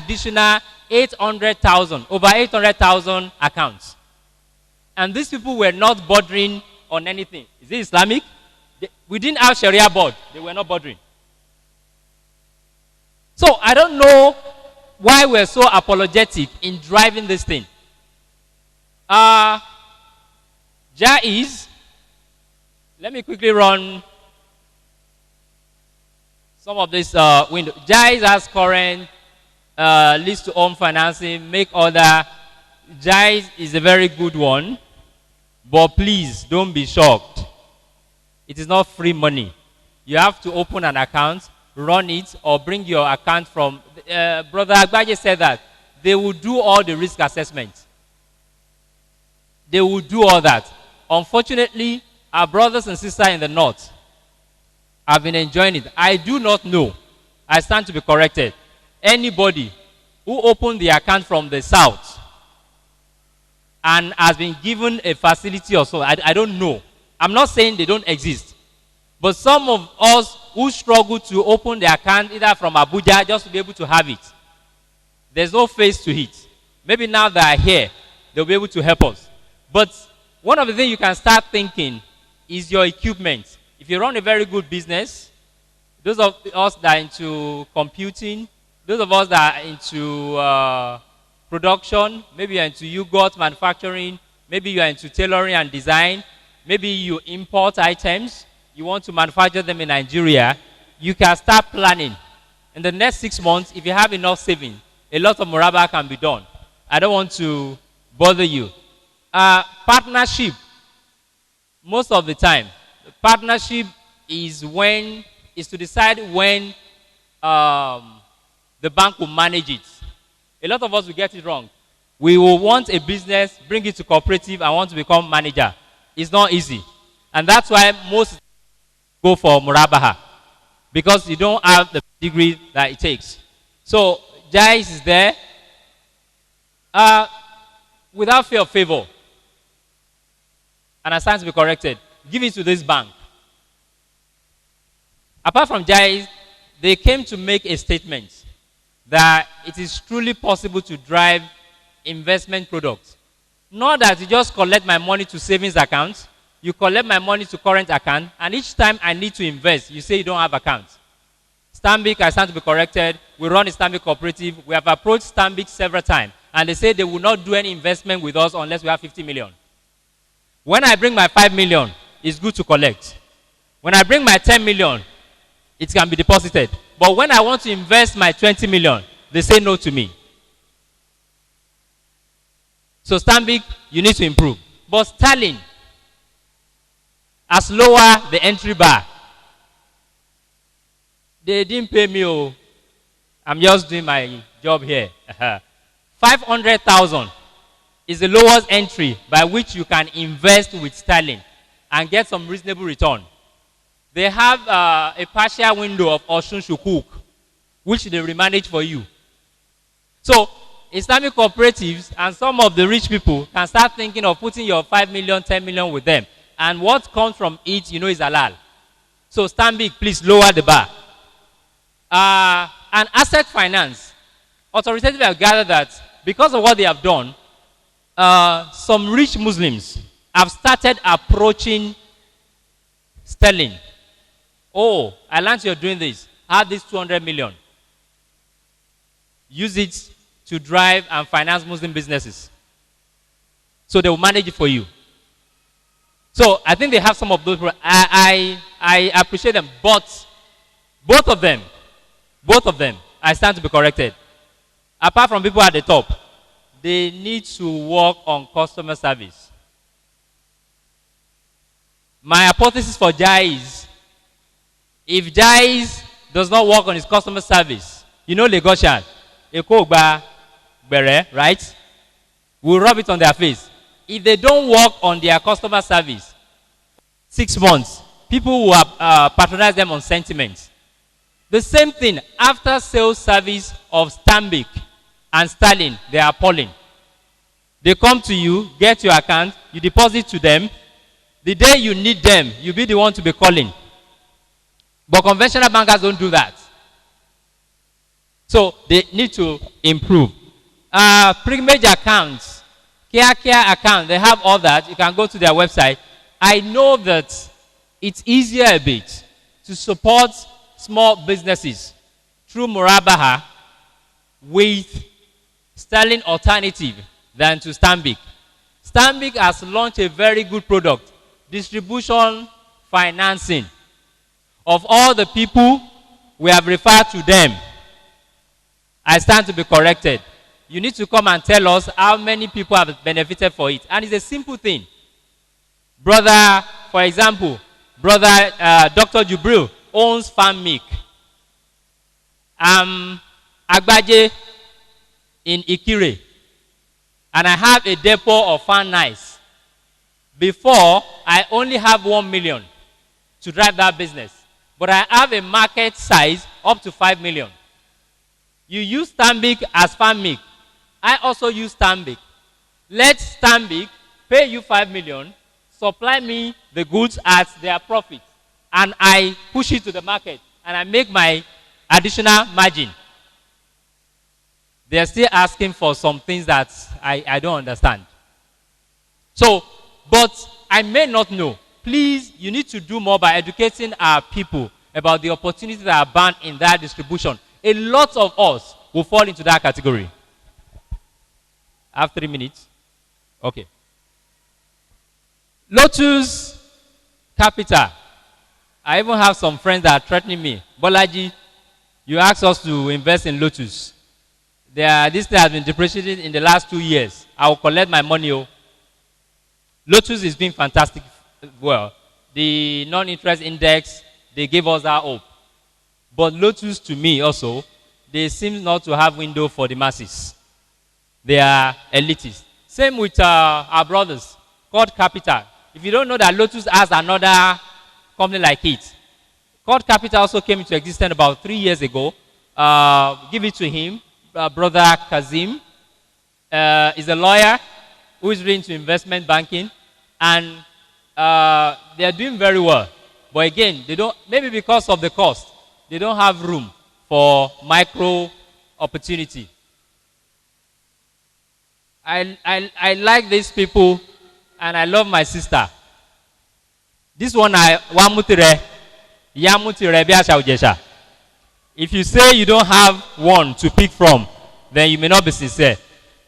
800,000, over 800,000 accounts. And these people were not bothering on anything. Is it Islamic? We didn't have Sharia board. They were not bothering. So I don't know why we're so apologetic in driving this thing. Jaiz, let me quickly run some of this window. Jaiz has current lease to own financing, make order. Jaiz is a very good one, but please don't be shocked. It is not free money. You have to open an account, run it, or bring your account from. Brother Agbaje said that they will do all the risk assessment. They will do all that. Unfortunately, our brothers and sisters in the north have been enjoying it. I do not know. I stand to be corrected. Anybody who opened the account from the south and has been given a facility or so, I don't know. I'm not saying they don't exist. But some of us who struggle to open the account either from Abuja just to be able to have it, there's no face to it. Maybe now they are here, they'll be able to help us. But one of the things you can start thinking is your equipment. If you run a very good business, those of us that are into computing, those of us that are into production, maybe you're into yogurt manufacturing, maybe you're into tailoring and design, maybe you import items, you want to manufacture them in Nigeria, you can start planning. In the next 6 months, if you have enough savings, a lot of muraba can be done. I don't want to bother you. Partnership, most of the time, partnership is to decide when the bank will manage it. A lot of us will get it wrong. We will want a business, bring it to cooperative, and want to become manager. It's not easy. And that's why most go for Murabaha, because you don't have the degree that it takes. So, Jais is there. Without fear of favor, and I stand to be corrected, give it to this bank. Apart from Jais, they came to make a statement that it is truly possible to drive investment products. Not that you just collect my money to savings accounts, you collect my money to current account, and each time I need to invest, you say you don't have accounts. Stanbic, I stand to be corrected. We run a Stanbic cooperative. We have approached Stanbic several times, and they say they will not do any investment with us unless we have 50 million. When I bring my 5 million, it's good to collect. When I bring my 10 million, it can be deposited. But when I want to invest my 20 million, they say no to me. So Stanbic, you need to improve. But Sterling has lowered the entry bar. They didn't pay me. Oh. I'm just doing my job here. 500,000 is the lowest entry by which you can invest with Sterling and get some reasonable return. They have a partial window of Oshun Shukuk, which they remanage for you. So, Islamic cooperatives and some of the rich people can start thinking of putting your 5 million, 10 million with them. And what comes from it, you know, is halal. So, Stanbic, please lower the bar. And asset finance, authoritatively have gathered that because of what they have done, some rich Muslims have started approaching Sterling. Oh, I learned you're doing this. Have this 200 million. Use it to drive and finance Muslim businesses. So they will manage it for you. So I think they have some of those. I appreciate them, but both of them, I stand to be corrected. Apart from people at the top, they need to work on customer service. My hypothesis for Jais, if Jais does not work on his customer service, you know Lagosian, right? We'll rub it on their face. If they don't work on their customer service, 6 months, people will patronize them on sentiment. The same thing, after sales service of Stanbic and Sterling, they are appalling. They come to you, get your account, you deposit to them. The day you need them, you'll be the one to be calling. But conventional bankers don't do that. So they need to improve. Pre-merge accounts, care account, they have all that. You can go to their website. I know that it's easier a bit to support small businesses through Murabaha with sterling alternative than to Stanbic. Stanbic has launched a very good product, distribution financing. Of all the people we have referred to them, I stand to be corrected. You need to come and tell us how many people have benefited for it. And it's a simple thing. Brother, for example, brother Dr. Jubril owns Farm Milk. Agbaje in Ikire. And I have a depot of Farm Nice. Before, I only have 1 million to drive that business. But I have a market size up to 5 million. You use Stanbic as Farm Milk. I also use Stanbic. Let Stanbic pay you 5 million, supply me the goods at their profit, and I push it to the market, and I make my additional margin. They are still asking for some things that I don't understand. So, but I may not know. Please, you need to do more by educating our people about the opportunities that are bound in that distribution. A lot of us will fall into that category. I have 3 minutes. Okay. Lotus Capital. I even have some friends that are threatening me. Mobolaji, you asked us to invest in Lotus. This thing has been depreciated in the last 2 years. I will collect my money. Lotus is doing fantastic. Well, the non-interest index, they gave us that hope. But Lotus, to me also, they seem not to have window for the masses. They are elitists. Same with our brothers called Capital. If you don't know that Lotus has another company like it, called Capital also came into existence about 3 years ago. Give it to him. Brother Kazim is a lawyer who is really into investment banking, and they are doing very well. But again, they don't, maybe because of the cost, they don't have room for micro opportunity. I like these people, and I love my sister. This one, if you say you don't have one to pick from, then you may not be sincere.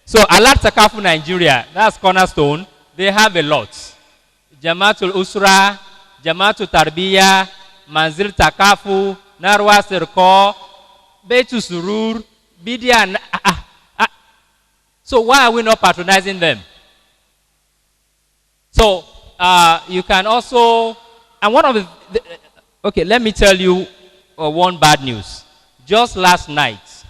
So Alat Takafu Nigeria, that's Cornerstone, they have a lot. Jamaatul Usra, Jamaatul Tarbiya, Manzil Takafu, Narwa Sirko, Beitu Surur, Bidia. So why are we not patronizing them? So you can also, and one of the okay, let me tell you one bad news. Just last night,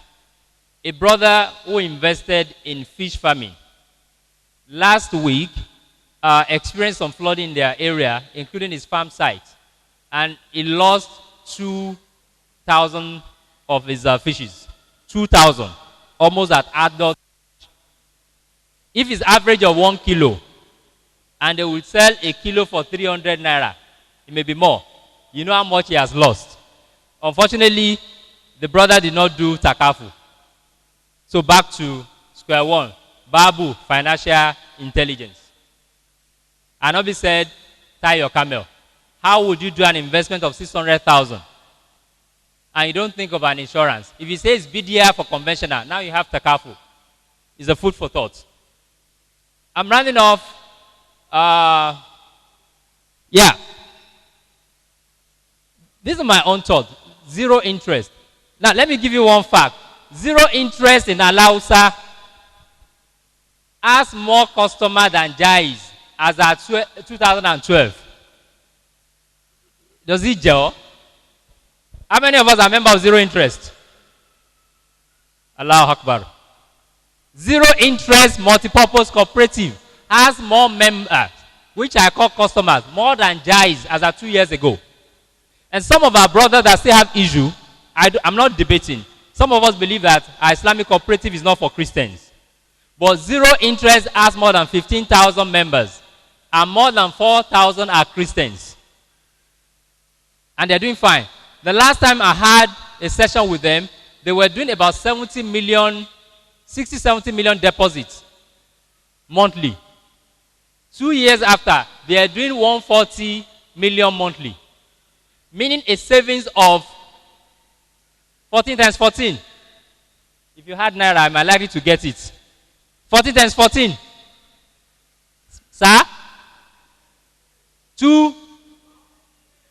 a brother who invested in fish farming last week experienced some flooding in their area, including his farm site, and he lost 2,000 of his fishes. 2,000, almost at adult. If it's average of 1 kilo, and they will sell a kilo for 300 naira, it may be more. You know how much he has lost. Unfortunately, the brother did not do takafu. So back to square one. Babu, financial intelligence. Anobi said, tie your camel. How would you do an investment of 600,000? And you don't think of an insurance. If you say it's BDR for conventional, now you have takafu. It's a food for thought. I'm rounding off. Yeah. This is my own thought. Zero interest. Now, let me give you one fact. Zero interest in Alausa has more customers than Jais as at 2012. Does it gel? How many of us are members of zero interest? Allahu Akbar. Zero interest multipurpose cooperative has more members, which I call customers, more than Jais as at 2 years ago. And some of our brothers that still have issue, I'm not debating. Some of us believe that our Islamic cooperative is not for Christians. But zero interest has more than 15,000 members, and more than 4,000 are Christians. And they're doing fine. The last time I had a session with them, they were doing about 70 million deposits monthly. 2 years after, they are doing 140 million monthly, meaning a savings of 14 times 14. If you had Naira, I'm likely to get it. 14 times 14. Sir?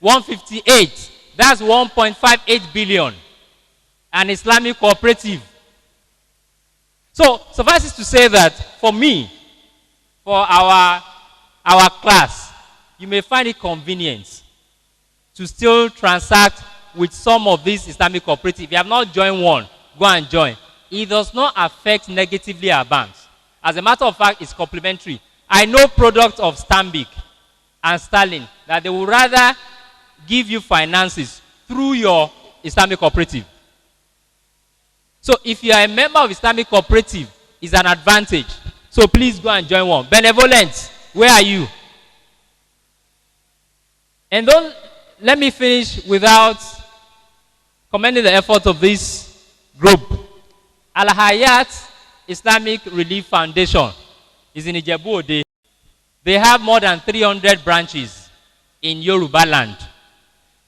158. That's 1.58 billion. An Islamic cooperative. So, suffice it to say that for me, for our class, you may find it convenient to still transact with some of these Islamic cooperatives. If you have not joined one, go and join. It does not affect negatively our banks. As a matter of fact, it's complementary. I know products of Stanbic and Sterling that they would rather give you finances through your Islamic cooperative. So if you are a member of Islamic cooperative, it's an advantage. So please go and join one. Benevolent, where are you? And don't let me finish without commending the effort of this group. Al-Hayat Islamic Relief Foundation is in Ijebu-Ode. They have more than 300 branches in Yoruba land.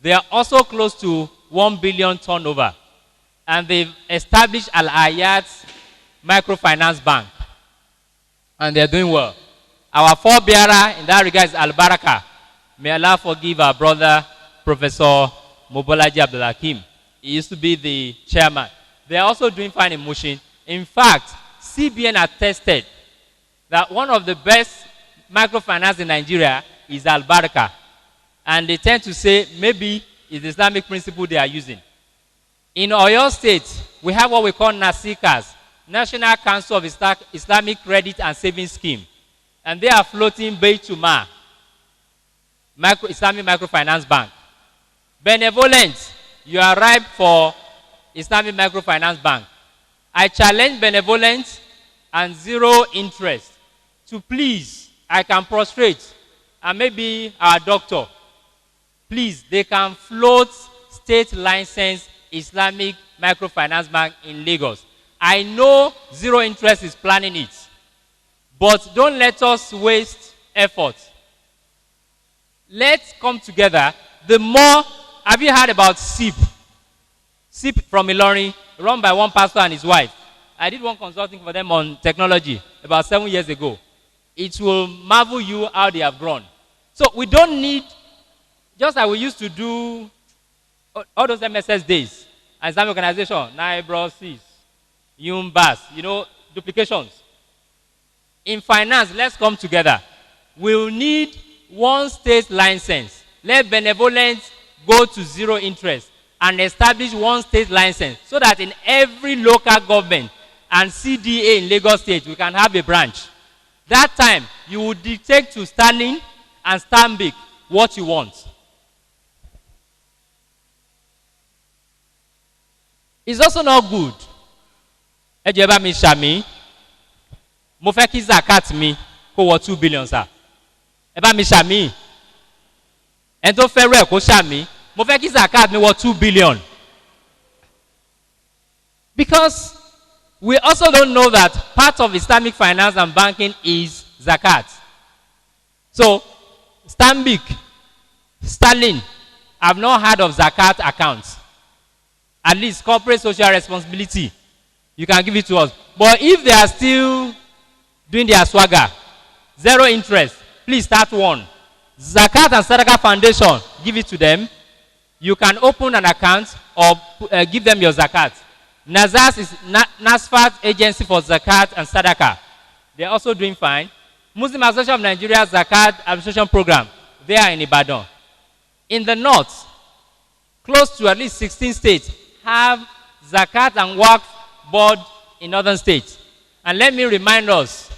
They are also close to 1 billion turnover. And they've established Al-Hayat Microfinance Bank. And they're doing well. Our forebearer in that regard is Al-Baraka. May Allah forgive our brother, Professor Mobolaji Abdulhakim. He used to be the chairman. They are also doing fine in Mushin. In fact, CBN attested that one of the best microfinance in Nigeria is Al-Baraka. And they tend to say maybe it's the Islamic principle they are using. In Oyo State, we have what we call NASICAS, National Council of Islamic Credit and Savings Scheme. And they are floating Baytuma, Islamic Microfinance Bank. Benevolent, you are ripe for Islamic Microfinance Bank. I challenge Benevolent and zero interest to please, I can prostrate, and maybe our doctor, please, they can float state licensed Islamic Microfinance Bank in Lagos. I know zero interest is planning it, but don't let us waste effort. Let's come together. The more, have you heard about SIP? SIP from Ilorin, run by one pastor and his wife. I did one consulting for them on technology about 7 years ago. It will marvel you how they have grown. So we don't need, just like we used to do all those MSS days, Islamic organization, NIBROSIS, UMBAS, duplications. In finance, let's come together. We'll need one state license. Let Benevolent go to zero interest and establish one state license so that in every local government and CDA in Lagos State, we can have a branch. That time, you will dictate to Sterling and Stanbic what you want. It's also not good. Ẹ jẹ́ bá mi ṣàmì. Mo fẹ́ kí zakat mi kó wọ 2 billion sir. Ẹ bá mi ṣàmì. Ẹni tó fẹ́ rẹ̀ kó ṣàmì. Mo fẹ́ kí zakat mi wọ 2 billion. Because we also don't know that part of Islamic finance and banking is zakat. So, Stanbic, Sterling, I've not heard of zakat accounts. At least corporate social responsibility, you can give it to us. But if they are still doing their swagger, zero interest, please start one. Zakat and Sadaqah Foundation, give it to them. You can open an account or give them your zakat. Nazas is NASFAT Agency for Zakat and Sadaqah. They are also doing fine. Muslim Association of Nigeria Zakat Administration Program, they are in Ibadan. In the north, close to at least 16 states have Zakat and Waqf board in northern states. And let me remind us,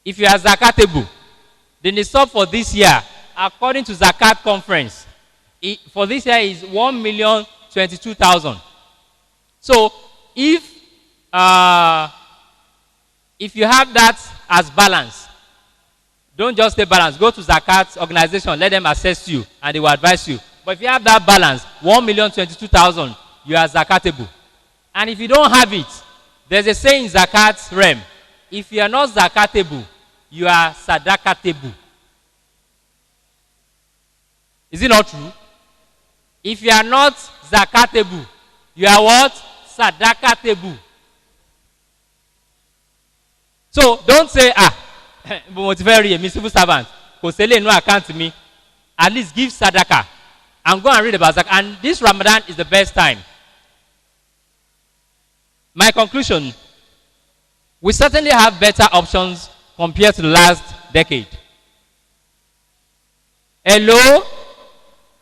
if you are zakatable, the nisab for this year, according to Zakat Conference, for this year is 1,022,000. So if you have that as balance, don't just stay balanced. Go to Zakat organization, let them assess you, and they will advise you. But if you have that balance, 1,022,000, you are zakatable. And if you don't have it, there's a saying in Zakat realm. If you are not zakatable, you are sadakatable. Is it not true? If you are not zakatable, you are what? Sadakatable. So don't say, but very a civil servant. Because they no account to me. At least give sadaka. And go and read about zakah. And this Ramadan is the best time. My conclusion, we certainly have better options compared to the last decade. Hello?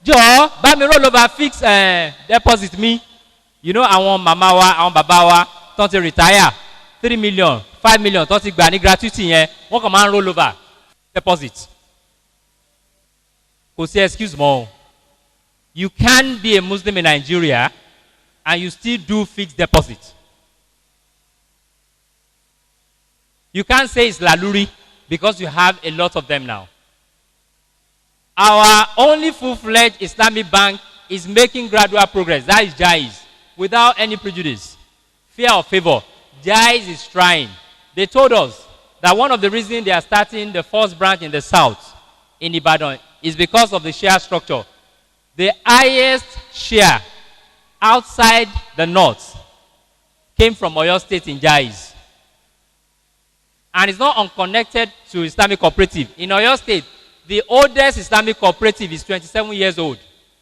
Joe, buy me roll over fixed deposit me. You know, I want mama wa, I want baba wa, don't retire. 3 million, 5 million, don't you any gratuity here. What come and roll over deposit? Because excuse me, you can be a Muslim in Nigeria and you still do fixed deposit. You can't say it's laluri because you have a lot of them now. Our only full-fledged Islamic bank is making gradual progress. That is Jaiz, without any prejudice, fear or favor. Jaiz is trying. They told us that one of the reasons they are starting the first branch in the south, in Ibadan, is because of the share structure. The highest share outside the north came from Oyo State in Jaiz. And it's not unconnected to Islamic Cooperative. In Oyo State, the oldest Islamic Cooperative is 27 years old,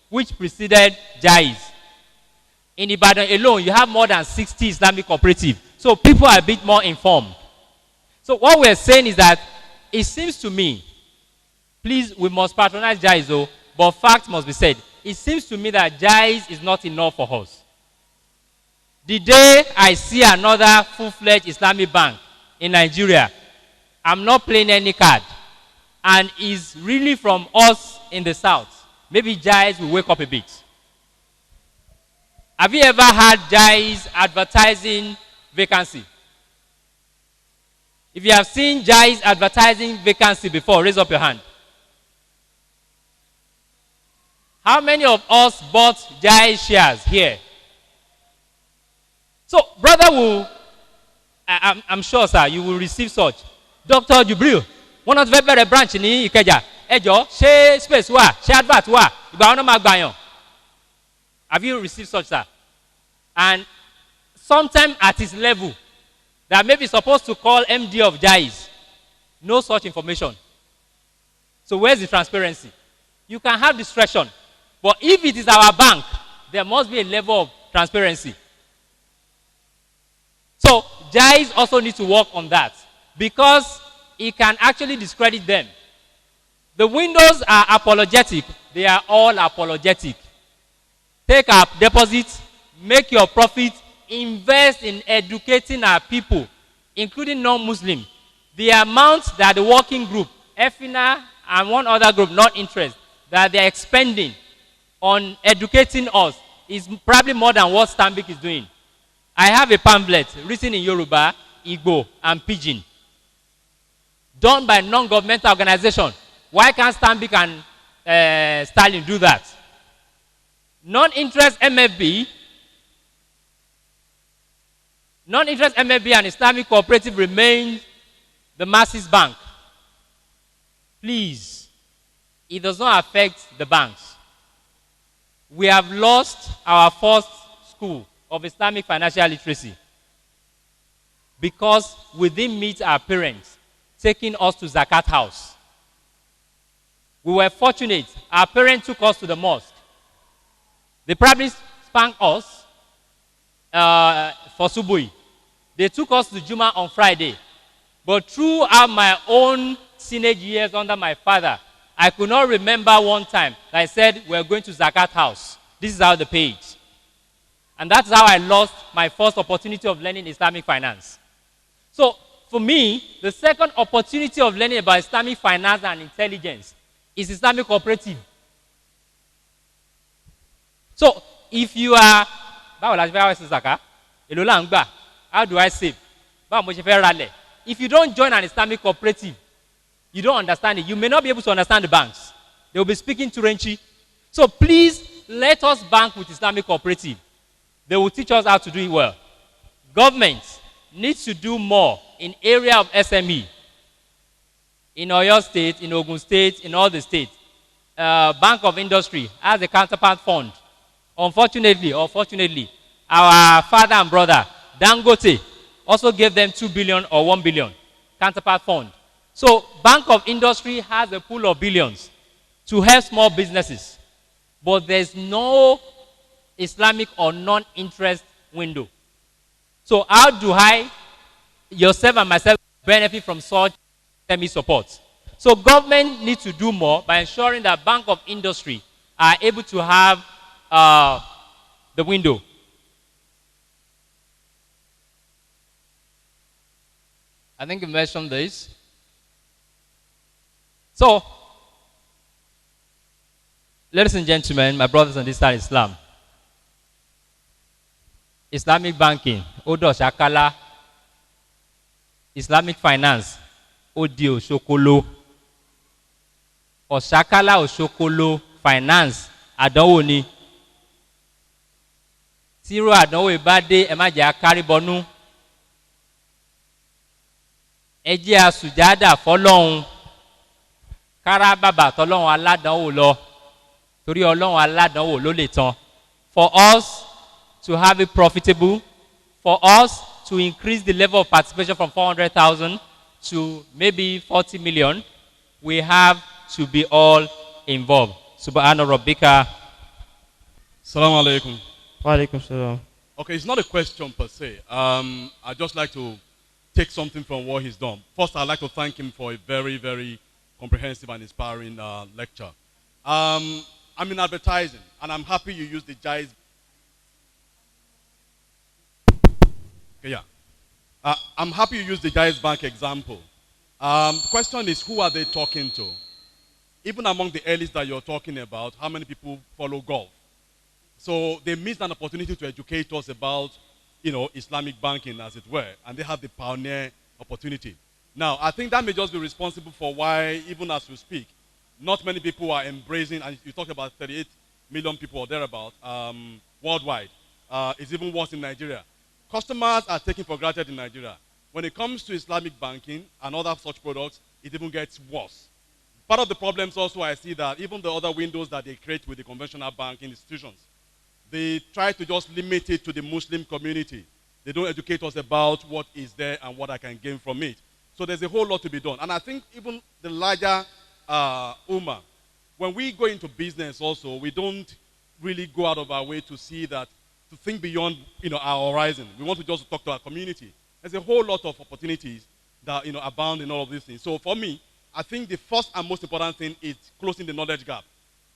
which preceded Jaiz. In Ibadan alone, you have more than 60 Islamic Cooperatives. So people are a bit more informed. So what we're saying is that it seems to me, please, we must patronize Jaiz, though, but facts must be said. It seems to me that Jaiz is not enough for us. The day I see another full-fledged Islamic bank in Nigeria, I'm not playing any card. And is really from us in the south. Maybe Jaiz will wake up a bit. Have you ever had Jaiz advertising vacancy? If you have seen Jaiz advertising vacancy before, raise up your hand. How many of us bought Jaiz shares here? So, brother I'm sure, sir, you will receive such. Dr. Jubril, one of the very branch in Ikeja. Ejo, she space wa, she advert wa, iba ona magbayon. Have you received such, sir? And sometime at his level, that may be supposed to call MD of Jaiz. No such information. So where's the transparency? You can have discretion. But if it is our bank, there must be a level of transparency. So Jaiz also needs to work on that. Because it can actually discredit them. The windows are apologetic. They are all apologetic. Take our deposit, make your profit, invest in educating our people, including non-Muslim. The amount that the working group, EFINA and one other group, not interest, that they are expending on educating us is probably more than what Stanbic is doing. I have a pamphlet written in Yoruba, Igbo, and Pidgin, done by non-governmental organization. Why can't Stanbic and Stalin do that? Non-interest MFB and Islamic Cooperative remain the masses bank. Please, it does not affect the banks. We have lost our first school of Islamic financial literacy because we didn't meet our parents taking us to Zakat house. We were fortunate. Our parents took us to the mosque. They probably spanked us for Subui. They took us to Juma on Friday. But throughout my own teenage years under my father, I could not remember one time that I said, we're going to Zakat house. This is how they paid. And that's how I lost my first opportunity of learning Islamic finance. So, for me, the second opportunity of learning about Islamic finance and intelligence is Islamic cooperative. So, if you are, how do I save? If you don't join an Islamic cooperative, you don't understand it. You may not be able to understand the banks. They will be speaking Turanchi. So please, let us bank with Islamic cooperative. They will teach us how to do it well. Government needs to do more in area of SME. In Oyo State, in Ogun State, in all the states. Bank of Industry has a counterpart fund. Unfortunately or fortunately, our father and brother, Dangote, also gave them 2 billion or 1 billion counterpart fund. So Bank of Industry has a pool of billions to help small businesses. But there's no Islamic or non-interest window. So how do I, yourself and myself, benefit from such SME support? So government needs to do more by ensuring that Bank of Industry are able to have the window. I think you mentioned this. So, ladies and gentlemen, my brothers and sisters in Islam, Islamic banking, Odo Shakala, Islamic finance, Odio Shokolo, Oshakala Oshokolo finance, àdánwò ni. Tíró àdánwò bá dé, ẹ má jẹ́ akárìbọnú. Ẹ jẹ́ asùjádà fọ́lọ́hun. Kára bàbà tọ́lọ́hun aládánwò lọ. Torí Ọlọ́hun aládánwò ló lè tán. For us to have it profitable, for us to increase the level of participation from 400,000 to maybe 40 million, we have to be all involved. Subhana Rabbika. Assalamu alaikum. Wa alaikum salam. Okay, it's not a question per se. I'd just like to take something from what he's done. First, I'd like to thank him for a very, very comprehensive and inspiring lecture. I'm in advertising, and I'm happy you used the Jais. Okay, yeah. I'm happy you used the Jais Bank example. The question is, who are they talking to? Even among the elites that you're talking about, how many people follow golf? So they missed an opportunity to educate us about, Islamic banking, as it were, and they have the pioneer opportunity. Now, I think that may just be responsible for why, even as we speak, not many people are embracing, and you talk about 38 million people or thereabout worldwide. It's even worse in Nigeria. Customers are taken for granted in Nigeria. When it comes to Islamic banking and other such products, it even gets worse. Part of the problems also I see that even the other windows that they create with the conventional banking institutions, they try to just limit it to the Muslim community. They don't educate us about what is there and what I can gain from it. So there's a whole lot to be done. And I think even the larger ummah, when we go into business also, we don't really go out of our way to see that, to think beyond our horizon. We want to just talk to our community. There's a whole lot of opportunities that abound in all of these things. So for me, I think the first and most important thing is closing the knowledge gap.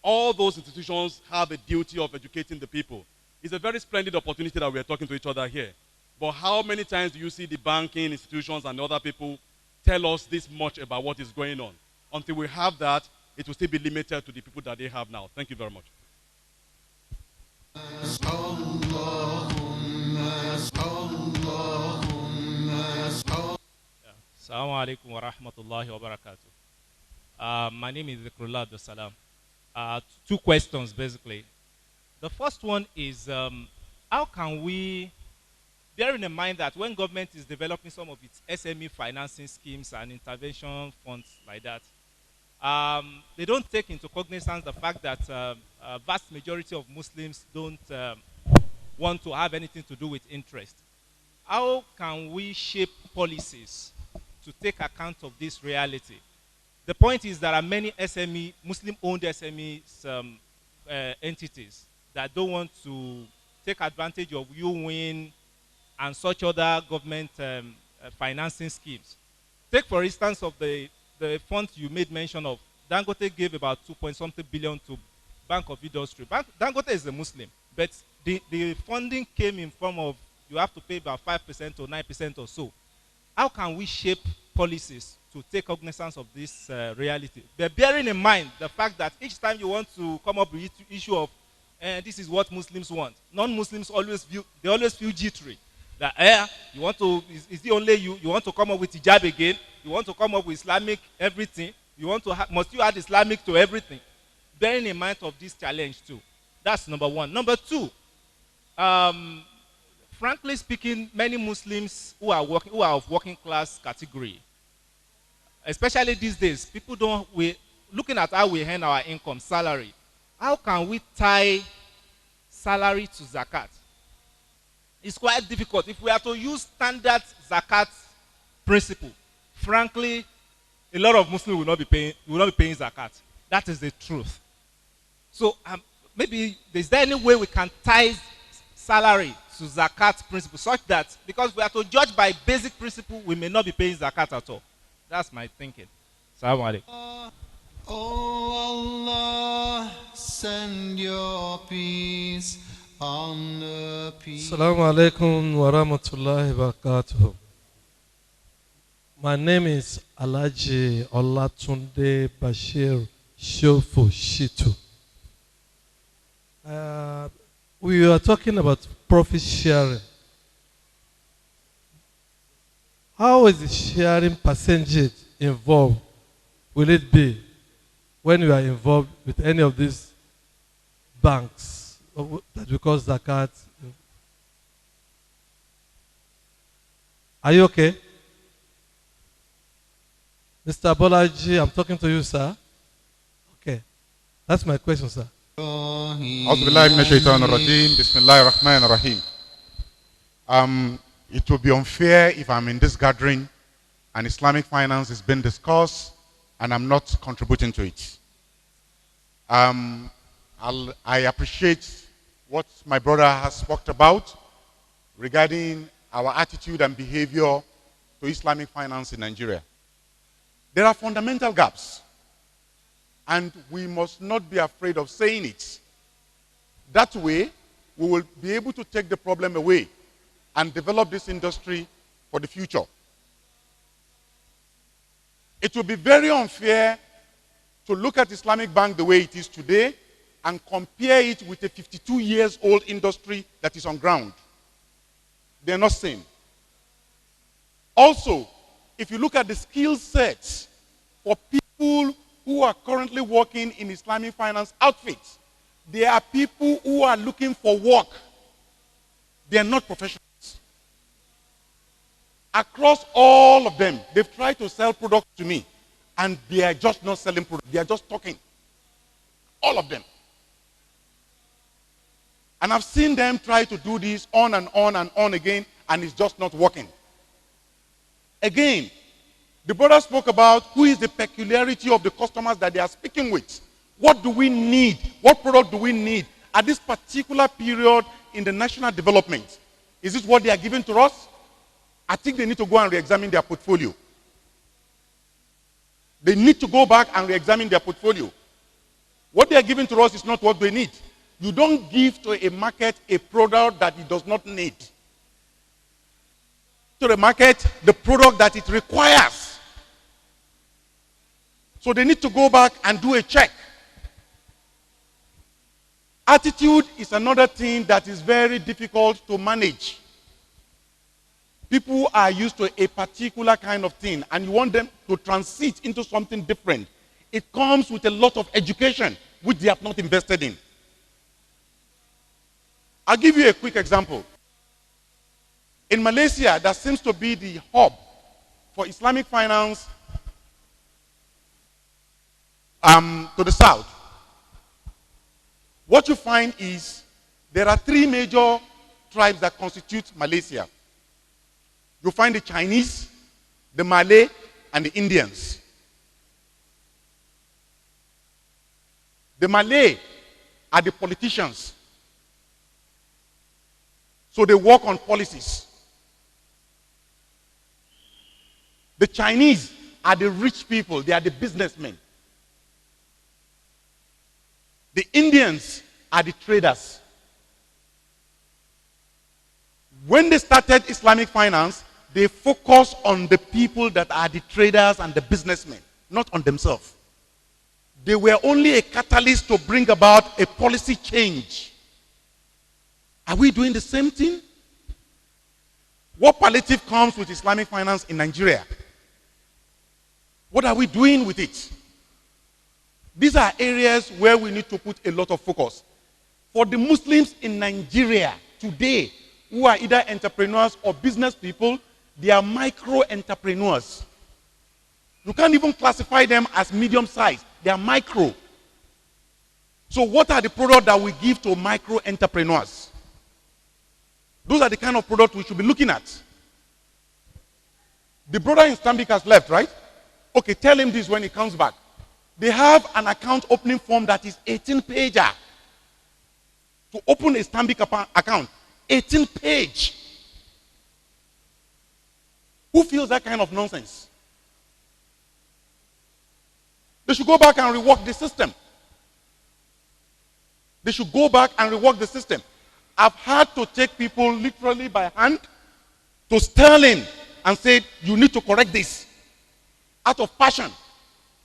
All those institutions have a duty of educating the people. It's a very splendid opportunity that we are talking to each other here. But how many times do you see the banking institutions and other people tell us this much about what is going on? Until we have that, it will still be limited to the people that they have now. Thank you very much. Assalamu alaikum wa rahmatullahi wa barakatuh. My name is Dhikrullah, lslaam. Two questions, basically. The first one is, how can we, bearing in mind that when government is developing some of its SME financing schemes and intervention funds like that, they don't take into cognizance the fact that a vast majority of Muslims don't want to have anything to do with interest. How can we shape policies to take account of this reality? The point is there are many SME, Muslim-owned SME entities that don't want to take advantage of UWIN and such other government financing schemes. Take, for instance, of the funds you made mention of. Dangote gave about 2-point-something billion to Bank of Industry. Dangote is a Muslim, but the funding came in form of you have to pay about 5% or 9% or so. How can we shape policies to take cognizance of this reality? But bearing in mind the fact that each time you want to come up with the issue of this is what Muslims want, non-Muslims always feel jittery. That you want to is the only you want to come up with hijab again? You want to come up with Islamic everything? You want to must you add Islamic to everything? Bearing in mind of this challenge too. That's number one. Number two, frankly speaking, many Muslims who are of working class category, especially these days, people looking at how we earn our income, salary, how can we tie salary to zakat? It's quite difficult. If we are to use standard zakat principle, frankly, a lot of Muslims will not be paying zakat. That is the truth. So maybe is there any way we can tie salary to zakat principle such that, because we are to judge by basic principle, we may not be paying zakat at all? That's my thinking. Assalamu alaikum. Oh Allah, send your peace on the people. Assalamu alaikum wa rahmatullahi wa barakatuh. My name is Alhaji Olatunde Bashir Shofu Shitu. We are talking about profit sharing. How is the sharing percentage involved? Will it be when you are involved with any of these banks that we call zakat? Are you okay? Mr. Mobolaji, I'm talking to you, sir. Okay. That's my question, sir. It would be unfair if I'm in this gathering and Islamic finance is being discussed and I'm not contributing to it. I appreciate what my brother has spoken about regarding our attitude and behavior to Islamic finance in Nigeria. There are fundamental gaps, and we must not be afraid of saying it. That way, we will be able to take the problem away and develop this industry for the future. It will be very unfair to look at Islamic Bank the way it is today and compare it with a 52-year-old industry that is on ground. They're not same. Also, if you look at the skill sets for people who are currently working in Islamic finance outfits, there are people who are looking for work. They are not professionals. Across all of them, they've tried to sell products to me, and they are just not selling products. They are just talking. All of them. And I've seen them try to do this on and on and on again, and it's just not working. Again, the brother spoke about who is the peculiarity of the customers that they are speaking with. What do we need? What product do we need at this particular period in the national development? Is this what they are giving to us? I think they need to go and re-examine their portfolio. They need to go back and re-examine their portfolio. What they are giving to us is not what they need. You don't give to a market a product that it does not need. To the market, the product that it requires. So they need to go back and do a check. Attitude is another thing that is very difficult to manage. People are used to a particular kind of thing, and you want them to transit into something different. It comes with a lot of education, which they have not invested in. I'll give you a quick example. In Malaysia, that seems to be the hub for Islamic finance to the south. What you find is there are three major tribes that constitute Malaysia. You find the Chinese, the Malay, and the Indians. The Malay are the politicians. So they work on policies. The Chinese are the rich people. They are the businessmen. The Indians are the traders. When they started Islamic finance, they focused on the people that are the traders and the businessmen, not on themselves. They were only a catalyst to bring about a policy change. Are we doing the same thing? What palliative comes with Islamic finance in Nigeria? What are we doing with it? These are areas where we need to put a lot of focus. For the Muslims in Nigeria, today who are either entrepreneurs or business people, they are micro entrepreneurs. You can't even classify them as medium size. They are micro. So what are the products that we give to micro entrepreneurs? Those are the kind of products we should be looking at. The brother in Stanbic has left, right? Okay, tell him this when he comes back. They have an account opening form that is 18-pager. To open a Stanbic account, 18-page. Who feels that kind of nonsense? They should go back and rework the system. They should go back and rework the system. I've had to take people literally by hand to Sterling and say, you need to correct this. Out of passion.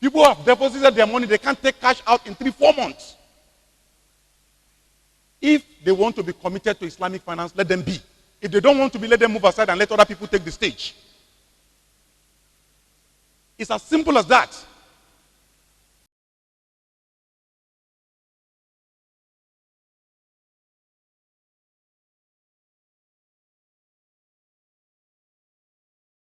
People have deposited their money, they can't take cash out in 3-4 months. If they want to be committed to Islamic finance, let them be. If they don't want to be, let them move aside and let other people take the stage. It's as simple as that.